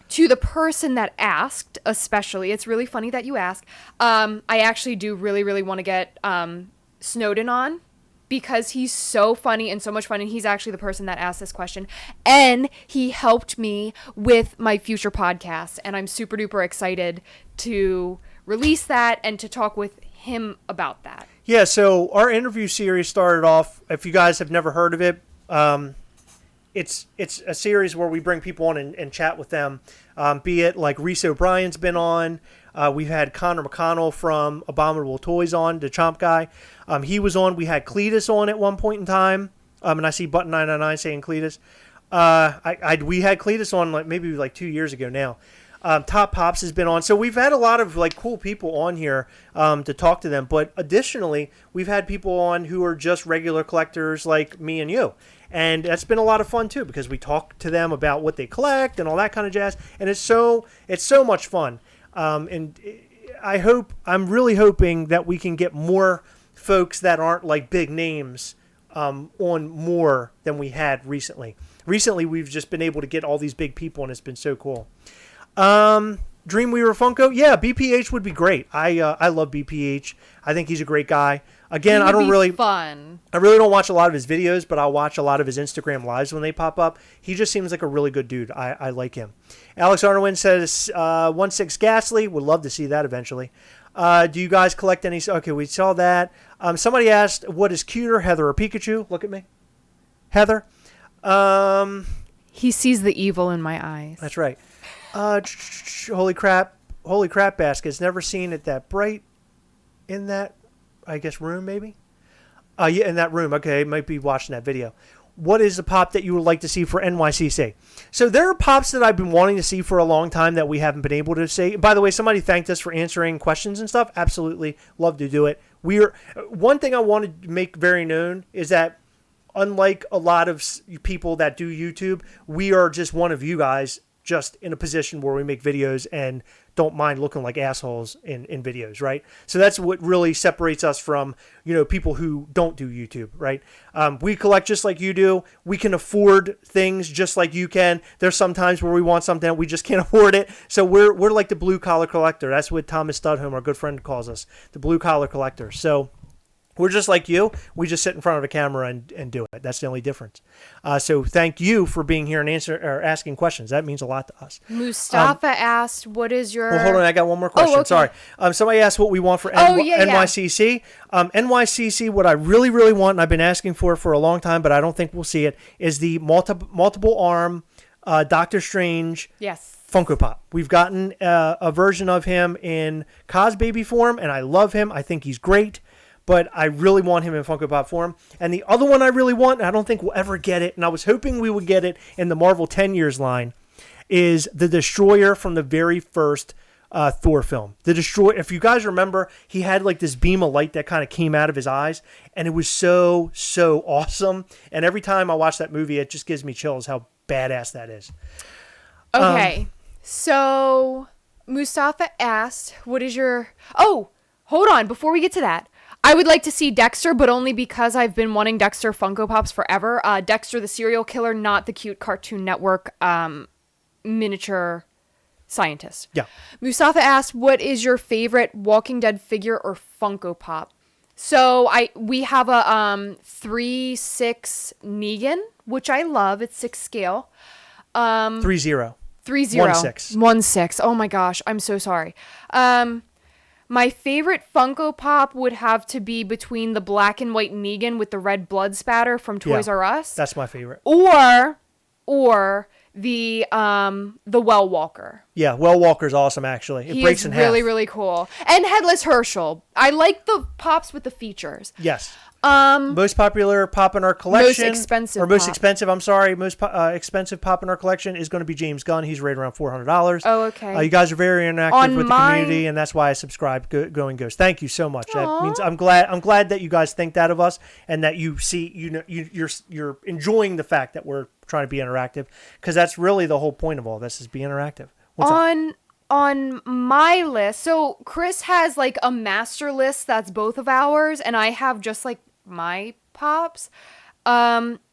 to the person that asked, especially, it's really funny that you ask. I actually do really, really want to get Snowden on because he's so funny and so much fun. And he's actually the person that asked this question. And he helped me with my future podcast. And I'm super duper excited to release that and to talk with him about that. Yeah, so our interview series started off, if you guys have never heard of it, it's a series where we bring people on and chat with them, be it like Reese O'Brien's been on. We've had Connor McConnell from Abominable Toys on, the Chomp guy. He was on. We had Cletus on at one point in time, and I see Button 999 saying Cletus. We had Cletus on maybe 2 years ago now. Top Pops has been on. So we've had a lot of cool people on here to talk to them. But additionally, we've had people on who are just regular collectors like me and you. And that's been a lot of fun too because we talk to them about what they collect and all that kind of jazz. And it's so much fun. And I'm really hoping that we can get more folks that aren't like big names on more than we had recently. Recently, we've just been able to get all these big people, and it's been so cool. Dreamweaver Funko, yeah, BPH would be great. I love BPH. I think he's a great guy. Again, I really don't watch a lot of his videos, but I'll watch a lot of his Instagram lives when they pop up. He just seems like a really good dude. I like him. Alex Arnowin says 1/6 Ghastly. Would love to see that eventually. Do you guys collect any? Okay, we saw that. Somebody asked, what is cuter, Heather or Pikachu? Look at me. Heather. He sees the evil in my eyes. That's right. Holy crap baskets. Never seen it that bright in that, I guess, room maybe? Yeah, in that room. Okay, might be watching that video. What is the pop that you would like to see for NYCC? So there are pops that I've been wanting to see for a long time that we haven't been able to see. By the way, somebody thanked us for answering questions and stuff. Absolutely. Love to do it. One thing I want to make very known is that unlike a lot of people that do YouTube, we are just one of you guys just in a position where we make videos and don't mind looking like assholes in videos, right? So that's what really separates us from, people who don't do YouTube, right? We collect just like you do. We can afford things just like you can. There's some times where we want something, we just can't afford it. So we're like the blue collar collector. That's what Thomas Studholm, our good friend, calls us, the blue collar collector. So we're just like you. We just sit in front of a camera and do it. That's the only difference. So thank you for being here and asking questions. That means a lot to us. Mustafa asked, what is your... Well, hold on. I got one more question. Okay. Sorry. Somebody asked what we want for yeah. NYCC. NYCC, what I really, really want, and I've been asking for a long time, but I don't think we'll see it, is the multiple arm Doctor Strange Yes. Funko Pop. We've gotten a version of him in Cos Baby form, and I love him. I think he's great. But I really want him in Funko Pop form. And the other one I really want, and I don't think we'll ever get it, and I was hoping we would get it in the Marvel 10 Years line, is the Destroyer from the very first Thor film. The Destroyer, if you guys remember, he had like this beam of light that kind of came out of his eyes, and it was so, so awesome. And every time I watch that movie, it just gives me chills how badass that is. Okay. So Mustafa asked, what is your... Oh, hold on. Before we get to that, I would like to see Dexter, but only because I've been wanting Dexter Funko Pops forever. Dexter the serial killer, not the cute Cartoon Network miniature scientist. Yeah. Mustafa asked, what is your favorite Walking Dead figure or Funko Pop? So we have a 3/6 Negan, which I love. It's 6 scale. 3-0. 3-0. 1/6. 1/6. Oh my gosh. I'm so sorry. My favorite Funko Pop would have to be between the black and white Negan with the red blood spatter from Toys R Us. That's my favorite. Or the Well Walker. Yeah, Well Walker's awesome actually. It breaks in half. He is really, really cool. And Headless Herschel. I like the pops with the features. Yes. Most popular pop in our collection. Most expensive Most pop. expensive, I'm sorry. Most expensive pop in our collection is going to be James Gunn. He's right around $400. Oh, okay. You guys are very interactive On with the community, and that's why I subscribe. Going Ghost. Thank you so much. That means I'm glad that you guys think that of us, and that you see you're enjoying the fact that we're trying to be interactive, because that's really the whole point of all this, is be interactive. What's up? On my list, so Chris has like a master list that's both of ours, and I have just like my pops.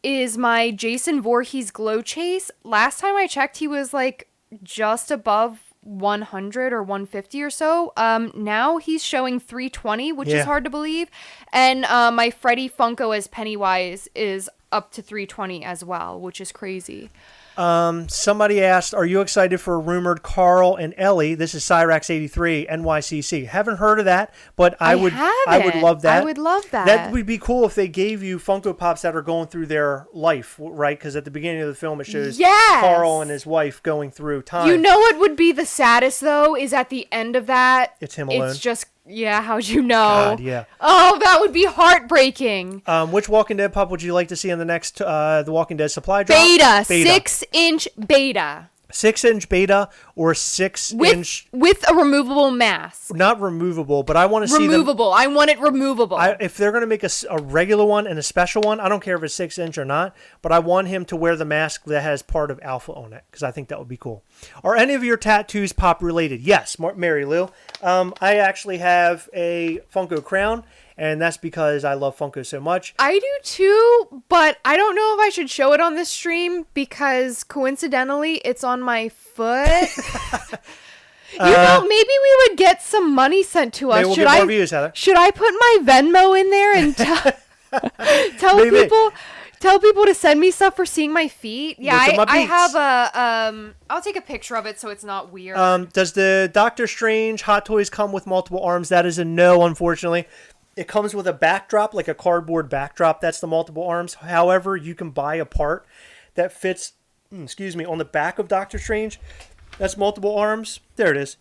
Is my Jason Voorhees Glow Chase. Last time I checked, he was like just above 100 or 150 or so. Now he's showing 320, which is hard to believe. And my Freddy Funko as Pennywise is up to 320 as well, which is crazy. Somebody asked, are you excited for a rumored Carl and Ellie? This is Cyrax83 NYCC. Haven't heard of that, but I would love that. I would love that. That would be cool if they gave you Funko Pops that are going through their life, right? Because at the beginning of the film, it shows Carl and his wife going through time. You know what would be the saddest, though, is at the end of that. It's him alone. It's just, how'd you know? God, yeah. Oh, that would be heartbreaking. Which Walking Dead pup would you like to see in the next The Walking Dead supply drop? Beta. 6-inch beta. 6-inch beta or 6-inch with a removable mask. Not removable, but I want to see them. Removable. I want it removable. If they're going to make a regular one and a special one, I don't care if it's 6-inch or not, but I want him to wear the mask that has part of Alpha on it, because I think that would be cool. Are any of your tattoos pop related? Yes, Mary Lou. I actually have a Funko crown, and that's because I love Funko so much. I do too, but I don't know if I should show it on this stream because coincidentally it's on my foot. Maybe we would get some money sent to us. Maybe we'll get more views, Heather. Should I put my Venmo in there and tell people to send me stuff for seeing my feet? Yeah, I have a I'll take a picture of it so it's not weird. Does the Doctor Strange Hot Toys come with multiple arms? That is a no, unfortunately. It comes with a backdrop, like a cardboard backdrop. That's the multiple arms. However, you can buy a part that fits, on the back of Doctor Strange. That's multiple arms. There it is.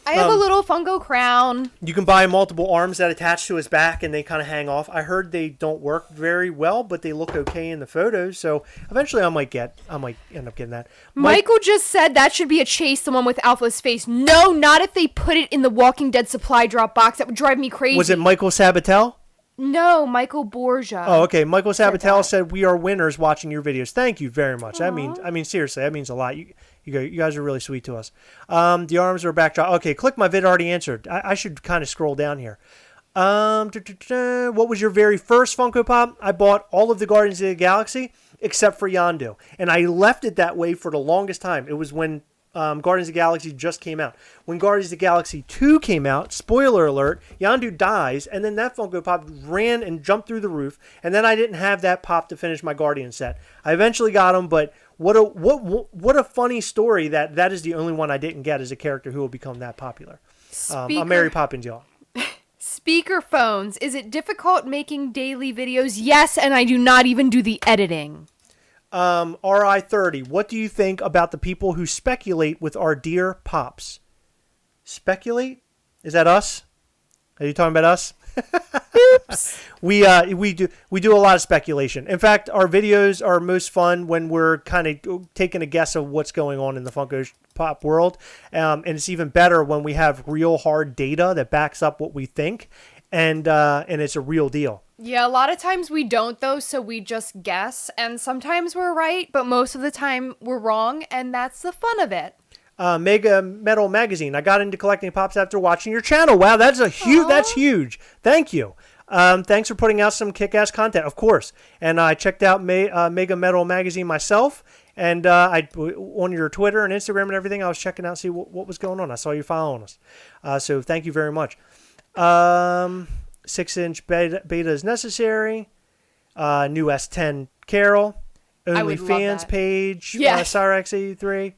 I have a little Funko crown. You can buy multiple arms that attach to his back, and they kind of hang off. I heard they don't work very well, but they look okay in the photos. So eventually, I might end up getting that. Michael just said that should be a Chase, the one with Alpha's face. No, not if they put it in the Walking Dead supply drop box. That would drive me crazy. Was it Michael Sabatel? No, Michael Borgia. Oh, okay. Michael said Sabatel that. said, "We are winners watching your videos." Thank you very much. Aw. I mean, seriously, that means a lot. You guys are really sweet to us. The arms are backdrop. Okay, click my vid already answered. I should kind of scroll down here. What was your very first Funko Pop? I bought all of the Guardians of the Galaxy except for Yondu, and I left it that way for the longest time. It was when Guardians of the Galaxy just came out. When Guardians of the Galaxy 2 came out, spoiler alert, Yondu dies, and then that Funko Pop ran and jumped through the roof, and then I didn't have that pop to finish my Guardian set. I eventually got him, but what a funny story that is the only one I didn't get as a character who will become that popular. I'm Mary Poppins, y'all. Speaker phones. Is it difficult making daily videos? Yes, and I do not even do the editing. RI30, what do you think about the people who speculate with our dear pops? Speculate? Is that us? Are you talking about us? Oops. We do a lot of speculation. In fact, our videos are most fun when we're kind of taking a guess of what's going on in the Funko Pop world, and it's even better when we have real hard data that backs up what we think, and it's a real deal. Yeah, a lot of times we don't though, so we just guess, and sometimes we're right, but most of the time we're wrong, and that's the fun of it. Mega Metal Magazine. I got into collecting pops after watching your channel. Wow, that's that's huge. Thank you. Thanks for putting out some kick-ass content, of course. And I checked out Mega Metal Magazine myself, and on your Twitter and Instagram and everything, I was checking out, see what was going on. I saw you following us. So thank you very much. 6-inch beta is necessary. New S10 Carol. I would love OnlyFans that. page. Yeah. Cyrex83.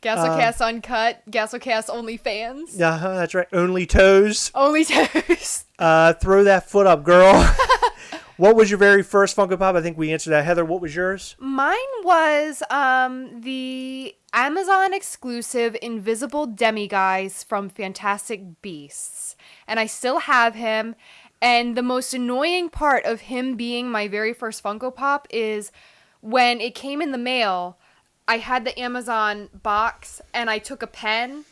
Gastlecast Uncut, Gastlecast OnlyFans. That's right. Only toes. Only toes. Throw that foot up, girl. What was your very first Funko Pop? I think we answered that. Heather, what was yours? Mine was the Amazon exclusive Invisible Demiguise from Fantastic Beasts. And I still have him. And the most annoying part of him being my very first Funko Pop is when it came in the mail, I had the Amazon box and I took a pen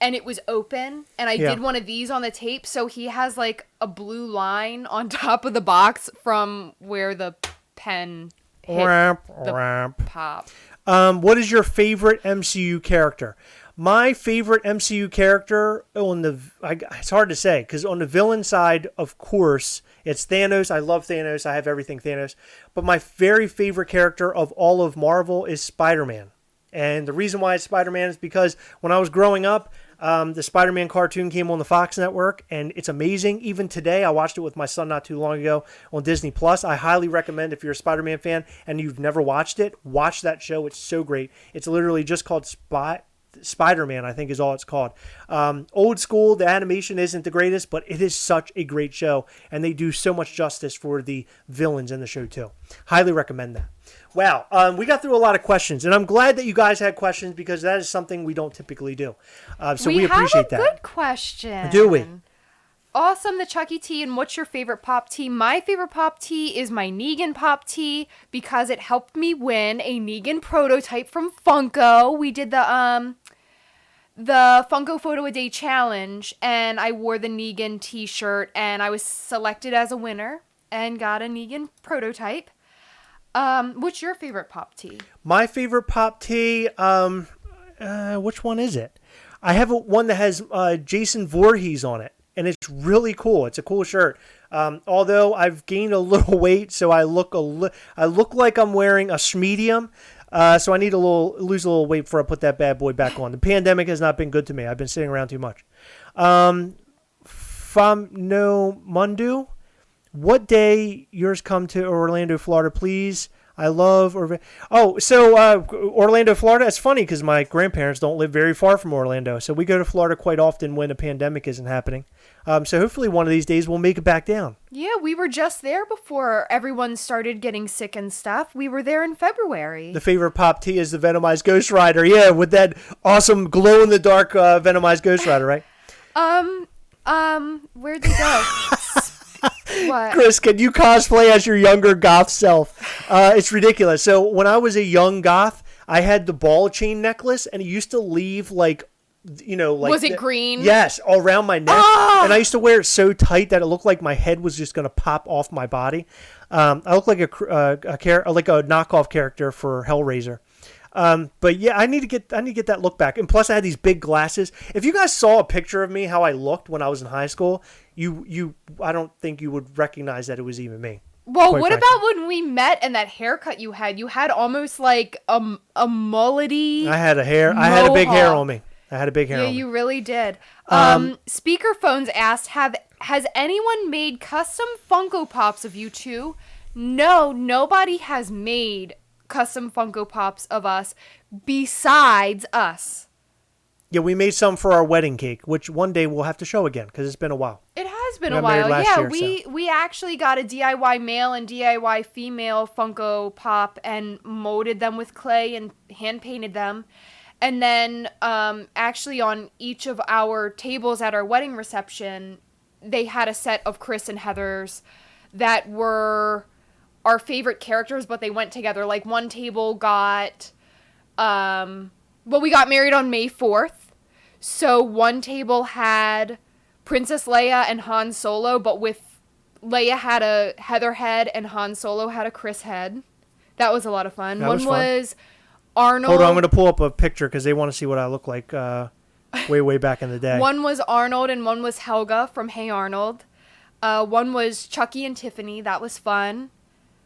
and it was open and I did one of these on the tape. So he has like a blue line on top of the box from where the pen hit the pop. What is your favorite MCU character? My favorite MCU character it's hard to say because on the villain side, of course, it's Thanos. I love Thanos. I have everything Thanos. But my very favorite character of all of Marvel is Spider-Man. And the reason why it's Spider-Man is because when I was growing up, the Spider-Man cartoon came on the Fox network, and it's amazing. Even today, I watched it with my son not too long ago on Disney+. I highly recommend if you're a Spider-Man fan and you've never watched it, watch that show. It's so great. It's literally just called Spider-Man, I think is all it's called. Old school, the animation isn't the greatest, but it is such a great show, and they do so much justice for the villains in the show too. Highly recommend that. Wow, we got through a lot of questions, and I'm glad that you guys had questions because that is something we don't typically do. So we appreciate that. We have a good question. Do we? Awesome, the Chucky Tea, and what's your favorite Pop Tea? My favorite Pop Tea is my Negan Pop Tea because it helped me win a Negan prototype from Funko. We did the Funko Photo a Day Challenge, and I wore the Negan t-shirt, and I was selected as a winner and got a Negan prototype. What's your favorite Pop Tea? My favorite Pop Tea, which one is it? I have one that has Jason Voorhees on it, and it's really cool. It's a cool shirt. Although I've gained a little weight, so I look like I'm wearing a medium. So I need lose a little weight before I put that bad boy back on. The pandemic has not been good to me. I've been sitting around too much. Famno Mundu, what day yours come to Orlando, Florida, please? I love Orlando, Florida. It's funny because my grandparents don't live very far from Orlando, so we go to Florida quite often when the pandemic isn't happening. So hopefully one of these days we'll make it back down. Yeah, we were just there before everyone started getting sick and stuff. We were there in February. The favorite Pop Tea is the Venomized Ghost Rider. Yeah, with that awesome glow-in-the-dark Venomized Ghost Rider, right? Where'd they go? What? Chris, can you cosplay as your younger goth self? It's ridiculous. So when I was a young goth, I had the ball chain necklace, and it used to leave like like Was it green? Yes, all around my neck. Ah! And I used to wear it so tight that it looked like my head was just going to pop off my body. I look like a knockoff character for Hellraiser. But yeah, I need to get that look back. And plus, I had these big glasses. If you guys saw a picture of me, how I looked when I was in high school, I don't think you would recognize that it was even me. Well, what about when we met and that haircut you had? You had almost like a mullety. I had a big hair on me. Yeah, you really did. Speakerphones asked, has anyone made custom Funko Pops of you two? No, nobody has made custom Funko Pops of us besides us. Yeah, we made some for our wedding cake, which one day we'll have to show again because it's been a while. It has been a while. Yeah, we actually got a DIY male and DIY female Funko Pop and molded them with clay and hand painted them. And then actually on each of our tables at our wedding reception, they had a set of Chris and Heather's that were our favorite characters, but they went together. Like one table got, we got married on May 4th. So one table had Princess Leia and Han Solo, but with Leia had a Heather head and Han Solo had a Chris head. That was a lot of fun. One was Arnold. Hold on, I'm going to pull up a picture because they want to see what I look like way back in the day. One was Arnold and one was Helga from Hey Arnold. One was Chucky and Tiffany. That was fun.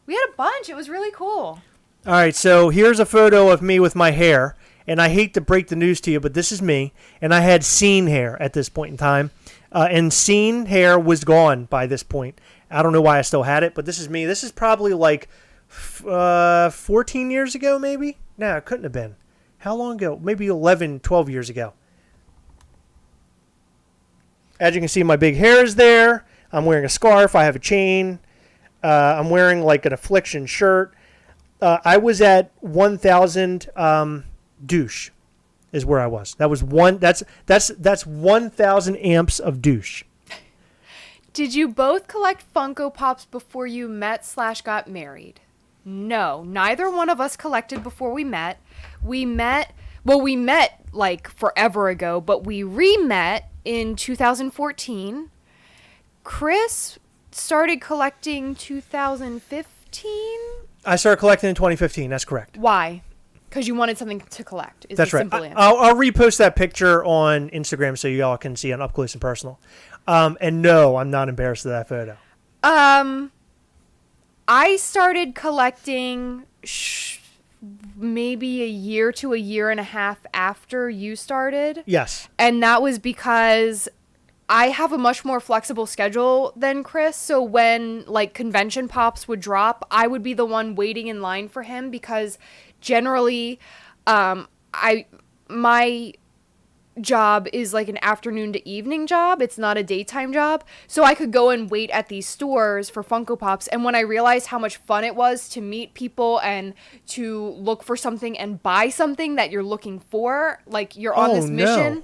We had a bunch. It was really cool. All right, so here's a photo of me with my hair. And I hate to break the news to you, but this is me. And I had scene hair at this point in time. And scene hair was gone by this point. I don't know why I still had it, but this is me. This is probably like 14 years ago, maybe? No, it couldn't have been. How long ago? Maybe 11, 12 years ago. As you can see, my big hair is there. I'm wearing a scarf. I have a chain. I'm wearing like an Affliction shirt. I was at 1,000... douche is where I was. That was that's 1,000 amps of douche. Did you both collect Funko Pops before you met/got married? No, neither one of us collected before we met. We met like forever ago, but we re-met in 2014. Chris started collecting 2015. I started collecting in 2015. That's correct. Why? Because you wanted something to collect. That's right. I'll repost that picture on Instagram so you all can see it up close and personal. And no, I'm not embarrassed of that photo. I started collecting maybe a year to a year and a half after you started. Yes. And that was because I have a much more flexible schedule than Chris. So when like convention pops would drop, I would be the one waiting in line for him because generally, my job is like an afternoon to evening job. It's not a daytime job. So I could go and wait at these stores for Funko Pops. And when I realized how much fun it was to meet people and to look for something and buy something that you're looking for, like you're on this mission.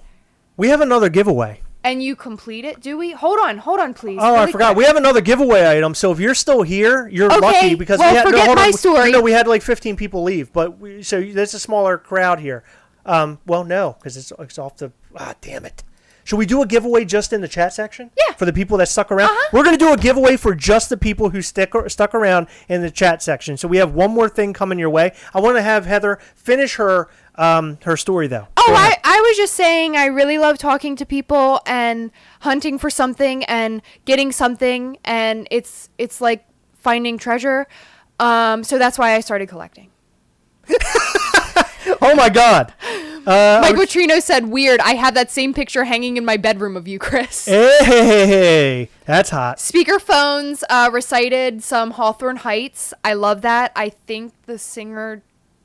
We have another giveaway. And you complete it, do we? Hold on, please. Oh, really I forgot. Quick. We have another giveaway item. So if you're still here, you're lucky because we had my story. We had like 15 people leave, but so there's a smaller crowd here. Well, no, because it's off the. Damn it! Should we do a giveaway just in the chat section? Yeah. For the people that stuck around, we're gonna do a giveaway for just the people who stuck around in the chat section. So we have one more thing coming your way. I want to have Heather finish her story though. Oh, I was just saying I really love talking to people and hunting for something and getting something, and it's like finding treasure. So that's why I started collecting. Oh my God. Mike Vitrino said, weird. I have that same picture hanging in my bedroom of you, Chris. Hey, that's hot. Speakerphones recited some Hawthorne Heights. I love that. I think the singer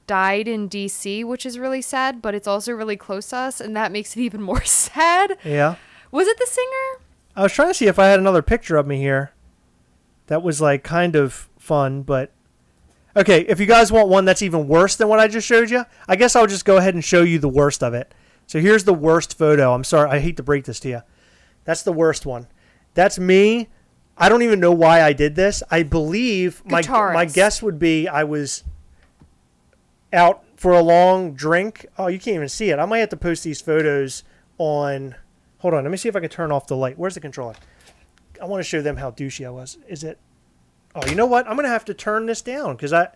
died in D.C., which is really sad, but it's also really close to us, and that makes it even more sad. Yeah. Was it the singer? I was trying to see if I had another picture of me here. That was like kind of fun, but... Okay, if you guys want one that's even worse than what I just showed you, I guess I'll just go ahead and show you the worst of it. So here's the worst photo. I'm sorry, I hate to break this to you. That's the worst one. That's me. I don't even know why I did this. I believe my guess would be I was out for a long drink. Oh, you can't even see it. I might have to post these photos on... Hold on, let me see if I can turn off the light. Where's the controller? I want to show them how douchey I was. Is it... Oh, you know what? I'm going to have to turn this down because I...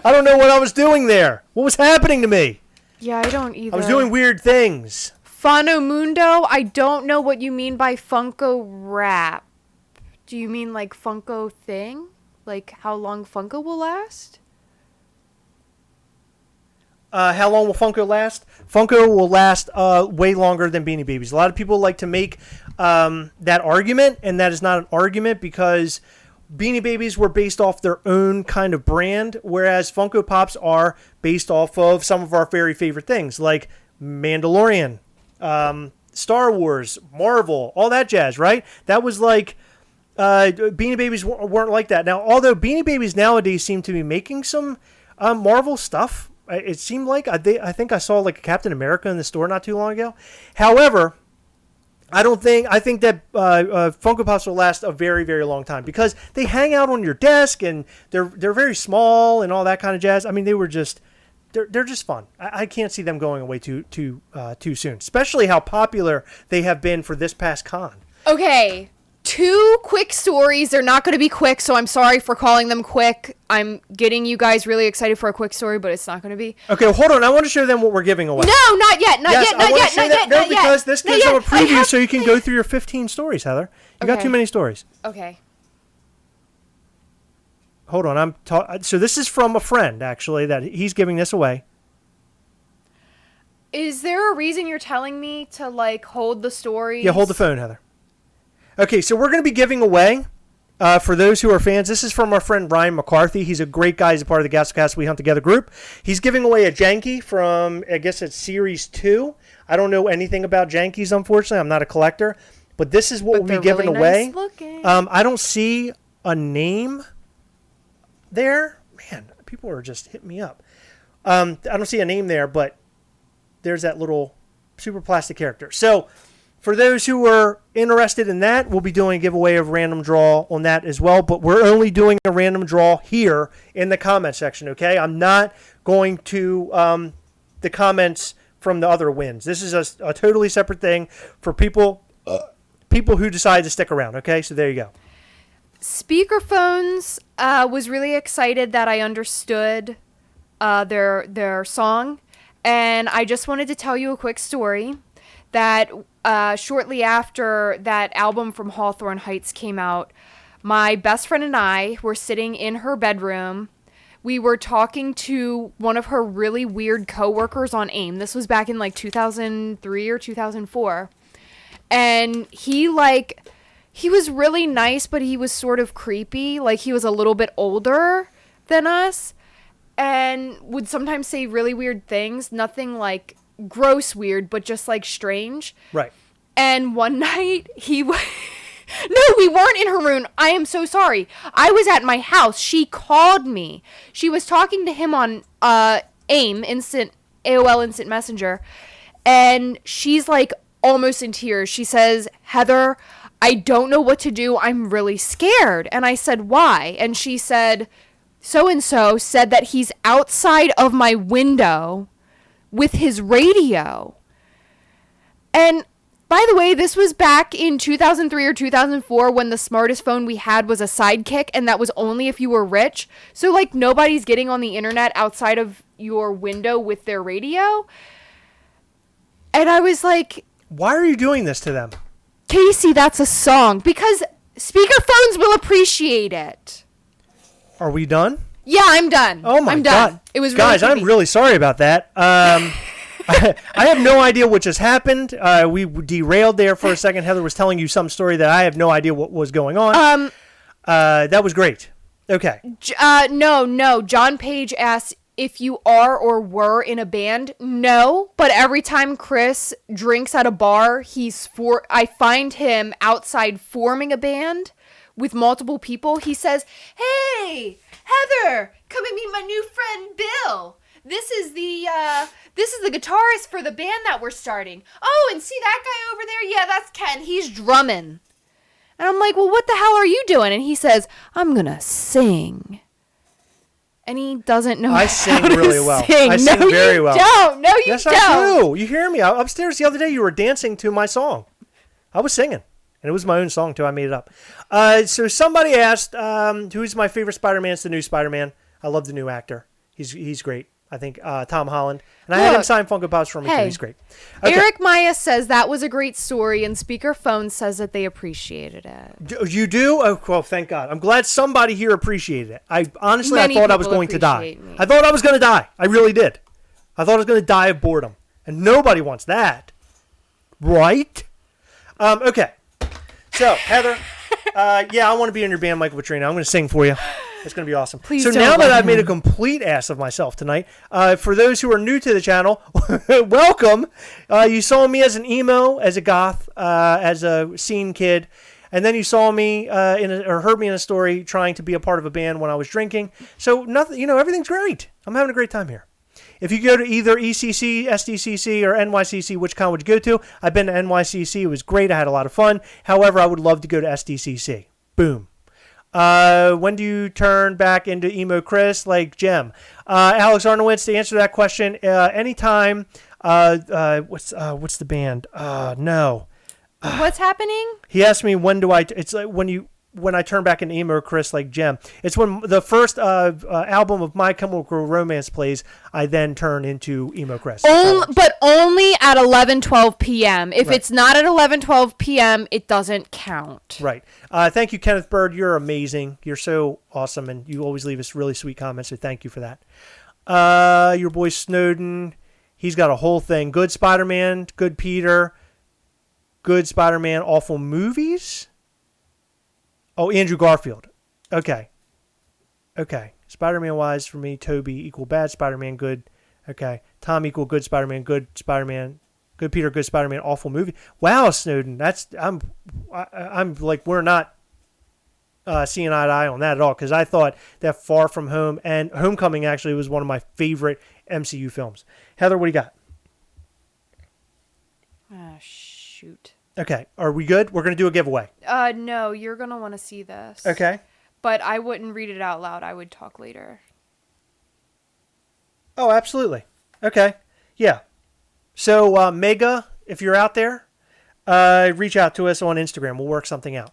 I don't know what I was doing there. What was happening to me? Yeah, I don't either. I was doing weird things. Fano Mundo, I don't know what you mean by Funko Wrap. Do you mean like Funko thing? Like how long Funko will last? How long will Funko last? Funko will last way longer than Beanie Babies. A lot of people like to make that argument, and that is not an argument because Beanie Babies were based off their own kind of brand, whereas Funko Pops are based off of some of our very favorite things, like Mandalorian, Star Wars, Marvel, all that jazz, right? That was like... Beanie Babies weren't like that. Now, although Beanie Babies nowadays seem to be making some Marvel stuff, it seemed like I think I saw like a Captain America in the store not too long ago. However, I think that Funko Pops will last a very, very long time because they hang out on your desk and they're very small and all that kind of jazz. I mean, they're just fun. I can't see them going away too soon, especially how popular they have been for this past con. Okay. 2 quick stories. They're not going to be quick, so I'm sorry for calling them quick. I'm getting you guys really excited for a quick story, but it's not going to be. Okay, well, hold on. I want to show them what we're giving away. No, not yet. Not yet. No, because this gives them a preview so you can go through your 15 stories, Heather. You got too many stories. Okay. Hold on. So this is from a friend, actually, that he's giving this away. Is there a reason you're telling me to, like, hold the stories? Yeah, hold the phone, Heather. Okay, so we're going to be giving away, for those who are fans, this is from our friend Ryan McCarthy. He's a great guy. He's a part of the Gastlecast We Hunt Together group. He's giving away a Janky from, I guess it's Series 2. I don't know anything about Jankies, unfortunately. I'm not a collector. But this is what we'll be giving away. Nice looking. I don't see a name there. Man, people are just hitting me up. I don't see a name there, but there's that little super plastic character. So... For those who are interested in that, we'll be doing a giveaway of random draw on that as well. But we're only doing a random draw here in the comment section, okay? I'm not going to the comments from the other wins. This is a totally separate thing for people who decide to stick around, okay? So there you go. Speakerphones was really excited that I understood their song. And I just wanted to tell you a quick story that... shortly after that album from Hawthorne Heights came out, my best friend and I were sitting in her bedroom. We were talking to one of her really weird coworkers on AIM. This was back in like 2003 or 2004. And he was really nice, but he was sort of creepy. Like he was a little bit older than us and would sometimes say really weird things. Nothing like gross weird, but just like strange. Right. And one night no, we weren't in her room. I am so sorry. I was at my house. She called me. She was talking to him on AIM, AOL Instant Messenger. And she's like almost in tears. She says, Heather, I don't know what to do. I'm really scared. And I said, why? And she said, so-and-so said that he's outside of my window with his radio. And by the way, this was back in 2003 or 2004 when the smartest phone we had was a Sidekick, and that was only if you were rich. So like nobody's getting on the internet outside of your window with their radio. And I was like, why are you doing this to them? Casey, that's a song. Because speakerphones will appreciate it. Are we done? Yeah, I'm done. Oh my I'm God. done. It was Guys, really I'm really sorry about that. I have no idea what just happened. We derailed there for a second. Heather was telling you some story that I have no idea what was going on. That was great. Okay. No. John Page asked if you are or were in a band. No, but every time Chris drinks at a bar, I find him outside forming a band with multiple people. He says, "Hey, Heather, come and meet my new friend Bill. This is the guitarist for the band that we're starting. Oh, and see that guy over there? Yeah, that's Ken. He's drumming." And I'm like, "Well, what the hell are you doing?" And he says, "I'm gonna sing." And he doesn't know I sing how to really well. sing. I sing very well. No, you yes, don't. I do. You hear me? Upstairs the other day, you were dancing to my song. I was singing. And it was my own song, too. I made it up. So somebody asked, who's my favorite Spider-Man? It's the new Spider-Man. I love the new actor. He's great. I think Tom Holland. And I had him sign Funko Pops for me, too. He's great. Okay. Eric Maya says that was a great story, and Speakerphone says that they appreciated it. You do? Oh, well, thank God. I'm glad somebody here appreciated it. I thought I was going to die. Me. I thought I was going to die. I really did. I thought I was going to die of boredom. And nobody wants that. Right? Okay. So, Heather, yeah, I want to be in your band, Michael Petrino. I'm going to sing for you. It's going to be awesome. Please so don't now let that I've made a him. complete ass of myself tonight, for those who are new to the channel, welcome. You saw me as an emo, as a goth, as a scene kid, and then you saw me or heard me in a story trying to be a part of a band when I was drinking. So nothing, everything's great. I'm having a great time here. If you go to either ECC, SDCC, or NYCC, which con would you go to? I've been to NYCC. It was great. I had a lot of fun. However, I would love to go to SDCC. Boom. When do you turn back into emo Chris like Jem? Alex Arnowitz, to answer that question, anytime. What's the band? No. What's happening? He asked me when do I. It's like when I turn back into emo Chris like Jem. It's when the first album of My Chemical Romance plays. I then turn into emo Chris. But only at 11:12 p.m. If Right. it's not at 11:12 p.m., it doesn't count. Right. Thank you, Kenneth Bird. You're amazing. You're so awesome, and you always leave us really sweet comments, so thank you for that. Your boy Snowden, he's got a whole thing. Good Spider-Man, good Peter, good Spider-Man, awful movies. Oh, Andrew Garfield. Okay. Spider-Man wise for me, Toby equal bad Spider-Man, good. Okay. Tom equal good Spider-Man, good Spider-Man. Good Peter, good Spider-Man, awful movie. Wow, Snowden, I'm like, we're not seeing eye to eye on that at all, because I thought that Far From Home and Homecoming actually was one of my favorite MCU films. Heather, what do you got? Ah, shoot. Okay, are we good? We're going to do a giveaway. No, you're gonna want to see this. Okay. But I wouldn't read it out loud. I would talk later. Oh, absolutely. Okay. Yeah. So, Mega, if you're out there, reach out to us on Instagram. We'll work something out.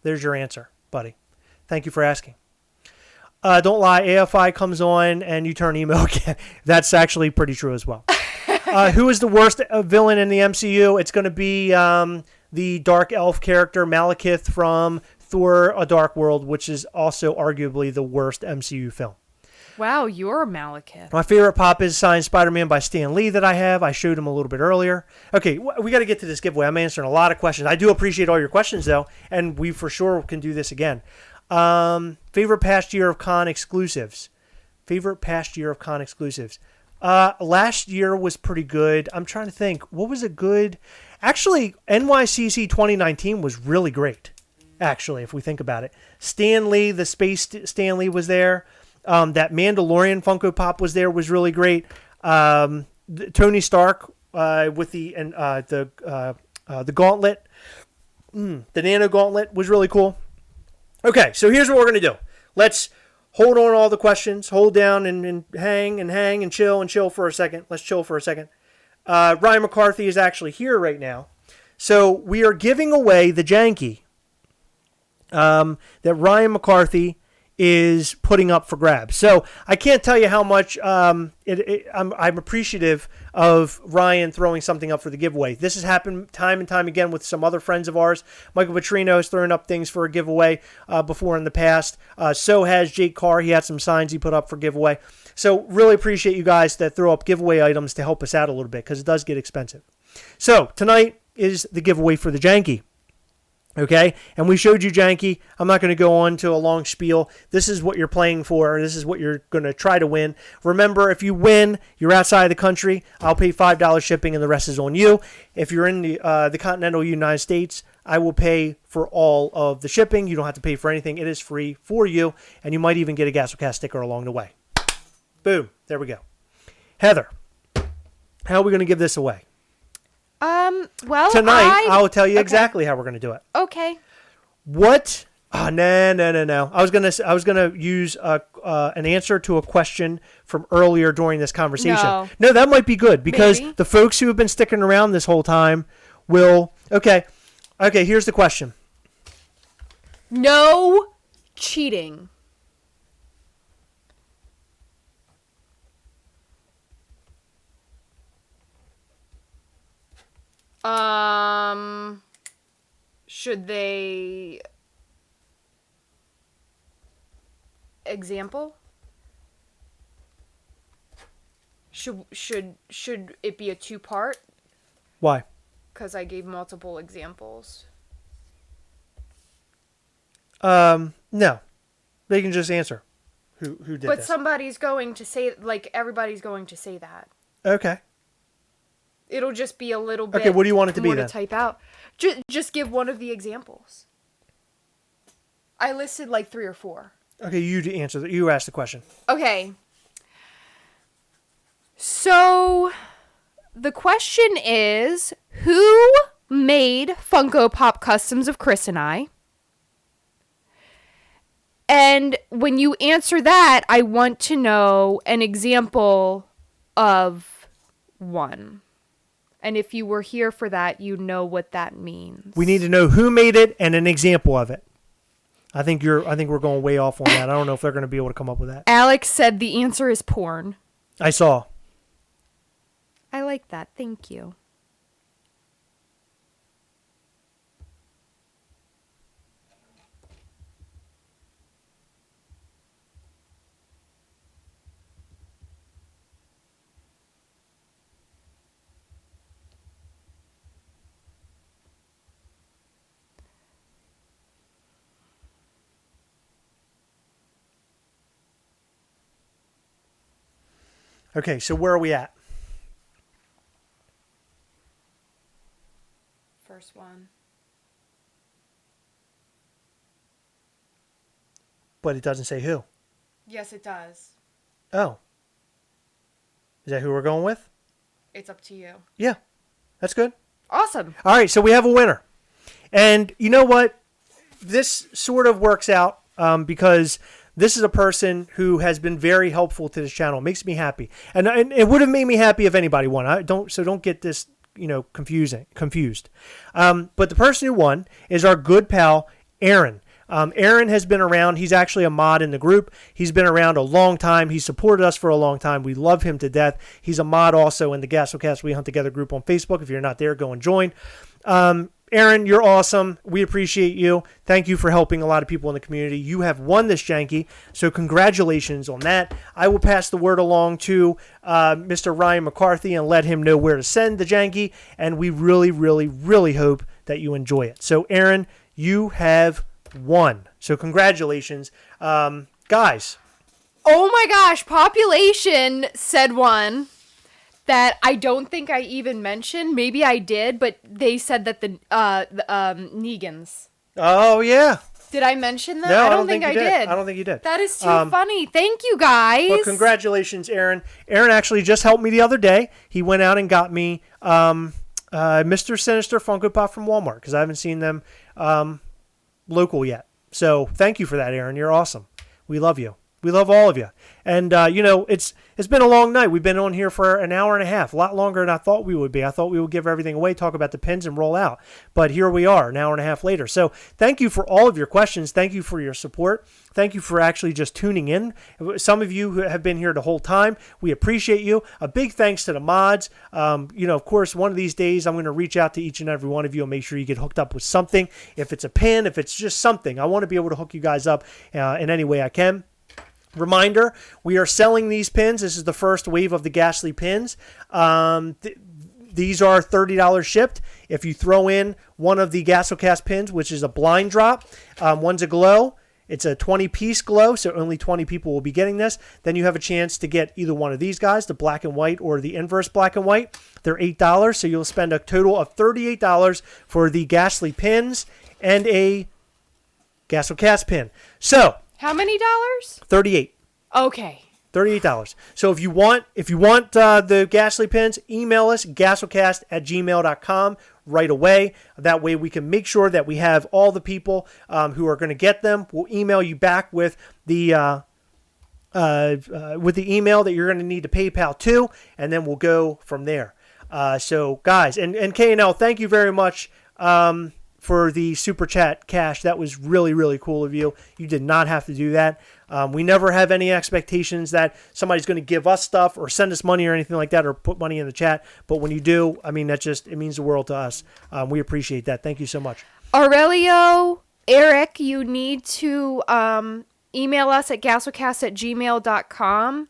There's your answer, buddy. Thank you for asking. Don't lie. AFI comes on and you turn emo again. That's actually pretty true as well. Who is the worst villain in the MCU? It's going to be the Dark Elf character, Malekith from Thor: A Dark World, which is also arguably the worst MCU film. Wow, you're a Malekith. My favorite pop is Signed Spider-Man by Stan Lee that I have. I showed him a little bit earlier. Okay, we got to get to this giveaway. I'm answering a lot of questions. I do appreciate all your questions, though, and we for sure can do this again. Favorite past year of con exclusives? Last year was pretty good. I'm trying to think. What was a good... Actually, NYCC 2019 was really great, actually, if we think about it. Stan Lee, the Space Stan Lee was there. That Mandalorian Funko Pop was there, was really great. Tony Stark with the gauntlet, the Nano Gauntlet was really cool. Okay, so here's what we're going to do. Let's hold on all the questions, hold down and hang and chill for a second. Let's chill for a second. Ryan McCarthy is actually here right now. So we are giving away the Janky that Ryan McCarthy is putting up for grabs. So I can't tell you how much I'm appreciative of Ryan throwing something up for the giveaway. This has happened time and time again with some other friends of ours. Michael Petrino has thrown up things for a giveaway before in the past. So has Jake Carr. He had some signs he put up for giveaway. So really appreciate you guys that throw up giveaway items to help us out a little bit, because it does get expensive. So tonight is the giveaway for the Janky. Okay, and we showed you Janky. I'm not going to go on to a long spiel. This is what you're playing for. This is what you're going to try to win. Remember, if you win, you're outside the country. I'll pay $5 shipping, and the rest is on you. If you're in the continental United States, I will pay for all of the shipping. You don't have to pay for anything. It is free for you, and you might even get a Gastlecast sticker along the way. Boom. There we go. Heather, how are we going to give this away? Well, Tonight, I'll tell you exactly how we're going to do it. Okay. What No. I was gonna use an answer to a question from earlier during this conversation. No, that might be good because Maybe. the folks who have been sticking around this whole time will. Okay. Here's the question. No cheating. Should they example? Should it be a two-part? Why? Because I gave multiple examples. No. They can just answer. Who did But this? somebody's going to say, like, everybody's going to say that. Okay. It'll just be a little bit. Okay, what do you want it to be more then? to type out. Just give one of the examples. I listed like 3 or 4. Okay, you answer that. You asked the question. Okay. So the question is, who made Funko Pop customs of Chris and I? And when you answer that, I want to know an example of one. And if you were here for that, you know what that means. We need to know who made it and an example of it. I think we're going way off on that. I don't know if they're going to be able to come up with that. Alex said the answer is porn. I saw. I like that. Thank you. Okay, so where are we at? First one. But it doesn't say who. Yes, it does. Oh. Is that who we're going with? It's up to you. Yeah. That's good. Awesome. All right, so we have a winner. And you know what? This sort of works out because this is a person who has been very helpful to this channel. It makes me happy. And it would have made me happy if anybody won. Don't get this, confused. But the person who won is our good pal, Aaron. Aaron has been around. He's actually a mod in the group. He's been around a long time. He's supported us for a long time. We love him to death. He's a mod also in the Gastlecast We Hunt Together group on Facebook. If you're not there, go and join. Aaron, you're awesome. We appreciate you. Thank you for helping a lot of people in the community. You have won this janky, so congratulations on that. I will pass the word along to Mr. Ryan McCarthy and let him know where to send the janky, and we really, really, really hope that you enjoy it. So, Aaron, you have won. So, congratulations. Guys. Oh my gosh, Population said one that I don't think I even mentioned. Maybe I did, but they said that the Negans. Oh, yeah. Did I mention that? No, I don't think I did. I don't think you did. That is too funny. Thank you, guys. Well, congratulations, Aaron. Aaron actually just helped me the other day. He went out and got me Mr. Sinister Funko Pop from Walmart because I haven't seen them local yet. So thank you for that, Aaron. You're awesome. We love you. We love all of you. And, it's been a long night. We've been on here for an hour and a half, a lot longer than I thought we would be. I thought we would give everything away, talk about the pins, and roll out. But here we are, an hour and a half later. So thank you for all of your questions. Thank you for your support. Thank you for actually just tuning in. Some of you who have been here the whole time, we appreciate you. A big thanks to the mods. Of course, one of these days, I'm going to reach out to each and every one of you and make sure you get hooked up with something. If it's a pin, if it's just something, I want to be able to hook you guys up in any way I can. Reminder, we are selling these pins. This is the first wave of the Ghastly pins. These are $30 shipped. If you throw in one of the Gastlecast pins, which is a blind drop, one's a glow. It's a 20-piece glow, so only 20 people will be getting this. Then you have a chance to get either one of these guys, the black and white or the inverse black and white. They're $8, so you'll spend a total of $38 for the Ghastly pins and a Gastlecast pin. So, how many dollars? 38. Okay. $38. So if you want the Ghastly pins, email us, gastlecast@gmail.com right away. That way we can make sure that we have all the people who are going to get them. We'll email you back with the email that you're going to need to PayPal to, and then we'll go from there. So guys, and K&L, thank you very much for the super chat cash. That was really, really cool of you. You did not have to do that. We never have any expectations that somebody's going to give us stuff or send us money or anything like that or put money in the chat. But when you do, I mean, it means the world to us. We appreciate that. Thank you so much. Aurelio, Eric, you need to email us at gastlecast@gmail.com.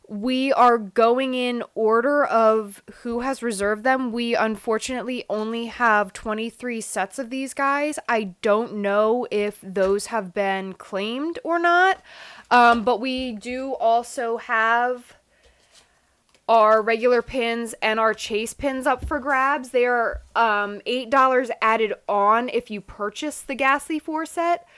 We are going in order of who has reserved them. We unfortunately only have 23 sets of these guys. I don't know if those have been claimed or not. But we do also have our regular pins and our chase pins up for grabs. They are $8 added on if you purchase the Ghastly 4 set.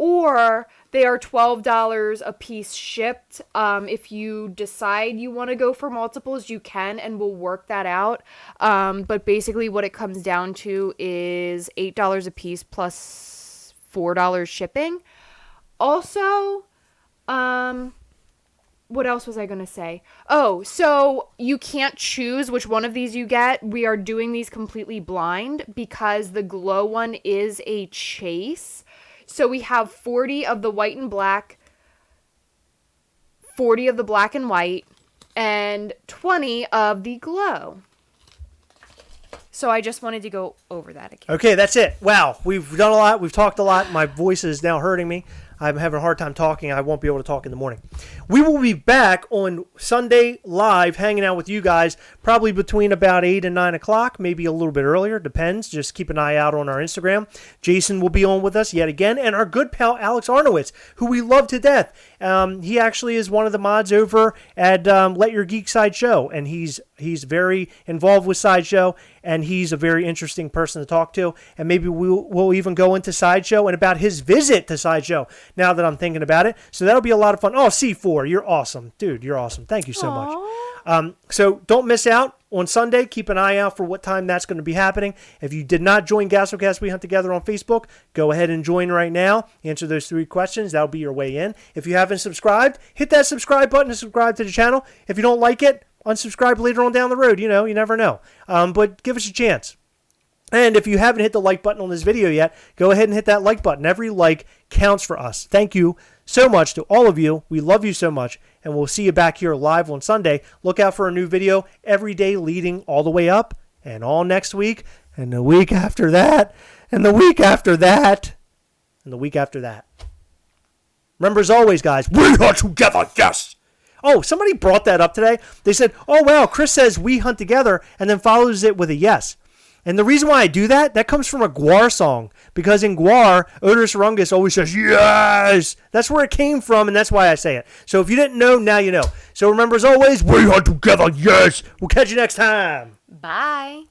Or they are $12 a piece shipped. If you decide you want to go for multiples, you can, and we'll work that out. But basically what it comes down to is $8 a piece plus $4 shipping. Also, what else was I going to say? Oh, so you can't choose which one of these you get. We are doing these completely blind because the glow one is a chase. So we have 40 of the white and black, 40 of the black and white, and 20 of the glow. So I just wanted to go over that again. Okay, that's it. Wow, we've done a lot. We've talked a lot. My voice is now hurting me. I'm having a hard time talking. I won't be able to talk in the morning. We will be back on Sunday live, hanging out with you guys, probably between about 8 and 9 o'clock, maybe a little bit earlier. Depends. Just keep an eye out on our Instagram. Jason will be on with us yet again, and our good pal Alex Arnowitz, who we love to death. He actually is one of the mods over at Let Your Geek Sideshow, and he's very involved with Sideshow, and he's a very interesting person to talk to. And maybe we'll even go into Sideshow and about his visit to Sideshow, now that I'm thinking about it. So that'll be a lot of fun. Oh, C4, you're awesome. Dude, you're awesome. Thank you so much. So don't miss out on Sunday. Keep an eye out for what time that's going to be happening. If you did not join Gastlecast We Hunt Together on Facebook, go ahead and join right now. Answer those 3 questions. That'll be your way in. If you haven't subscribed, hit that subscribe button to subscribe to the channel. If you don't like it, unsubscribe later on down the road. You know, you never know. But give us a chance. And if you haven't hit the like button on this video yet, go ahead and hit that like button. Every like counts for us. Thank you so much to all of you. We love you so much. And we'll see you back here live on Sunday. Look out for a new video every day leading all the way up and all next week and the week after that and the week after that and the week after that. Remember, as always, guys, we are together, yes! Oh, somebody brought that up today. They said, oh, wow, Chris says we hunt together and then follows it with a yes. And the reason why I do that comes from a Gwar song. Because in Gwar, Otis Rungus always says, yes! That's where it came from, and that's why I say it. So if you didn't know, now you know. So remember, as always, we are together, yes! We'll catch you next time. Bye.